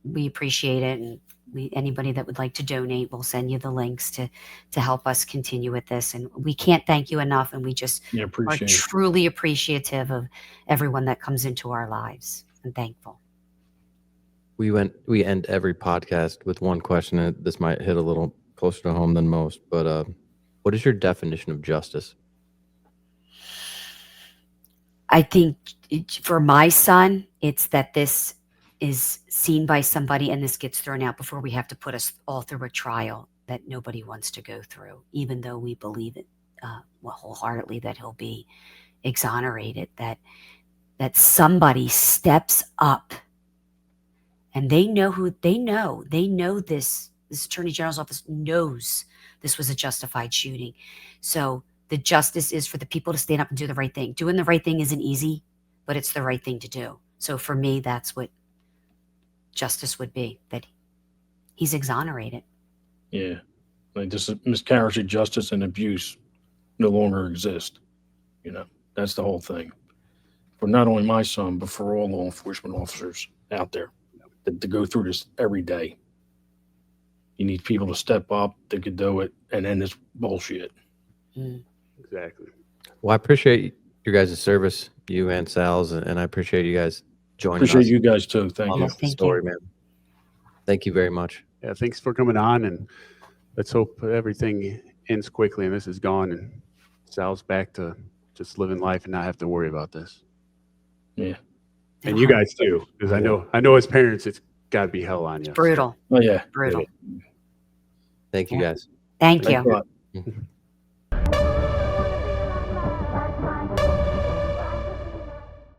we appreciate it, and anybody that would like to donate, we'll send you the links to help us continue with this. And we can't thank you enough, and we just are truly appreciative of everyone that comes into our lives and thankful. We end every podcast with one question, and this might hit a little closer to home than most, but what is your definition of justice? I think for my son, it's that this is seen by somebody and this gets thrown out before we have to put us all through a trial that nobody wants to go through, even though we believe it wholeheartedly that he'll be exonerated, that somebody steps up and they know this Attorney General's office knows this was a justified shooting. So the justice is for the people to stand up and do the right thing. Doing the right thing isn't easy, but it's the right thing to do. So for me, that's what justice would be, that he's exonerated. Yeah. Like this miscarriage of justice and abuse no longer exist. You know, that's the whole thing. For not only my son, but for all law enforcement officers out there that to go through this every day. You need people to step up that could do it and end this bullshit. Exactly. Well, I appreciate your guys' service, you and Sal's, and I appreciate you guys joining us. Appreciate you guys too. Thank you. Thank you, man. Thank you very much. Yeah, thanks for coming on, and let's hope everything ends quickly and this is gone and Sal's back to just living life and not have to worry about this. Yeah. And you guys too, because I know as parents it's got to be hell on you. Brutal. Oh yeah. Brutal. Thank you guys. Thank you.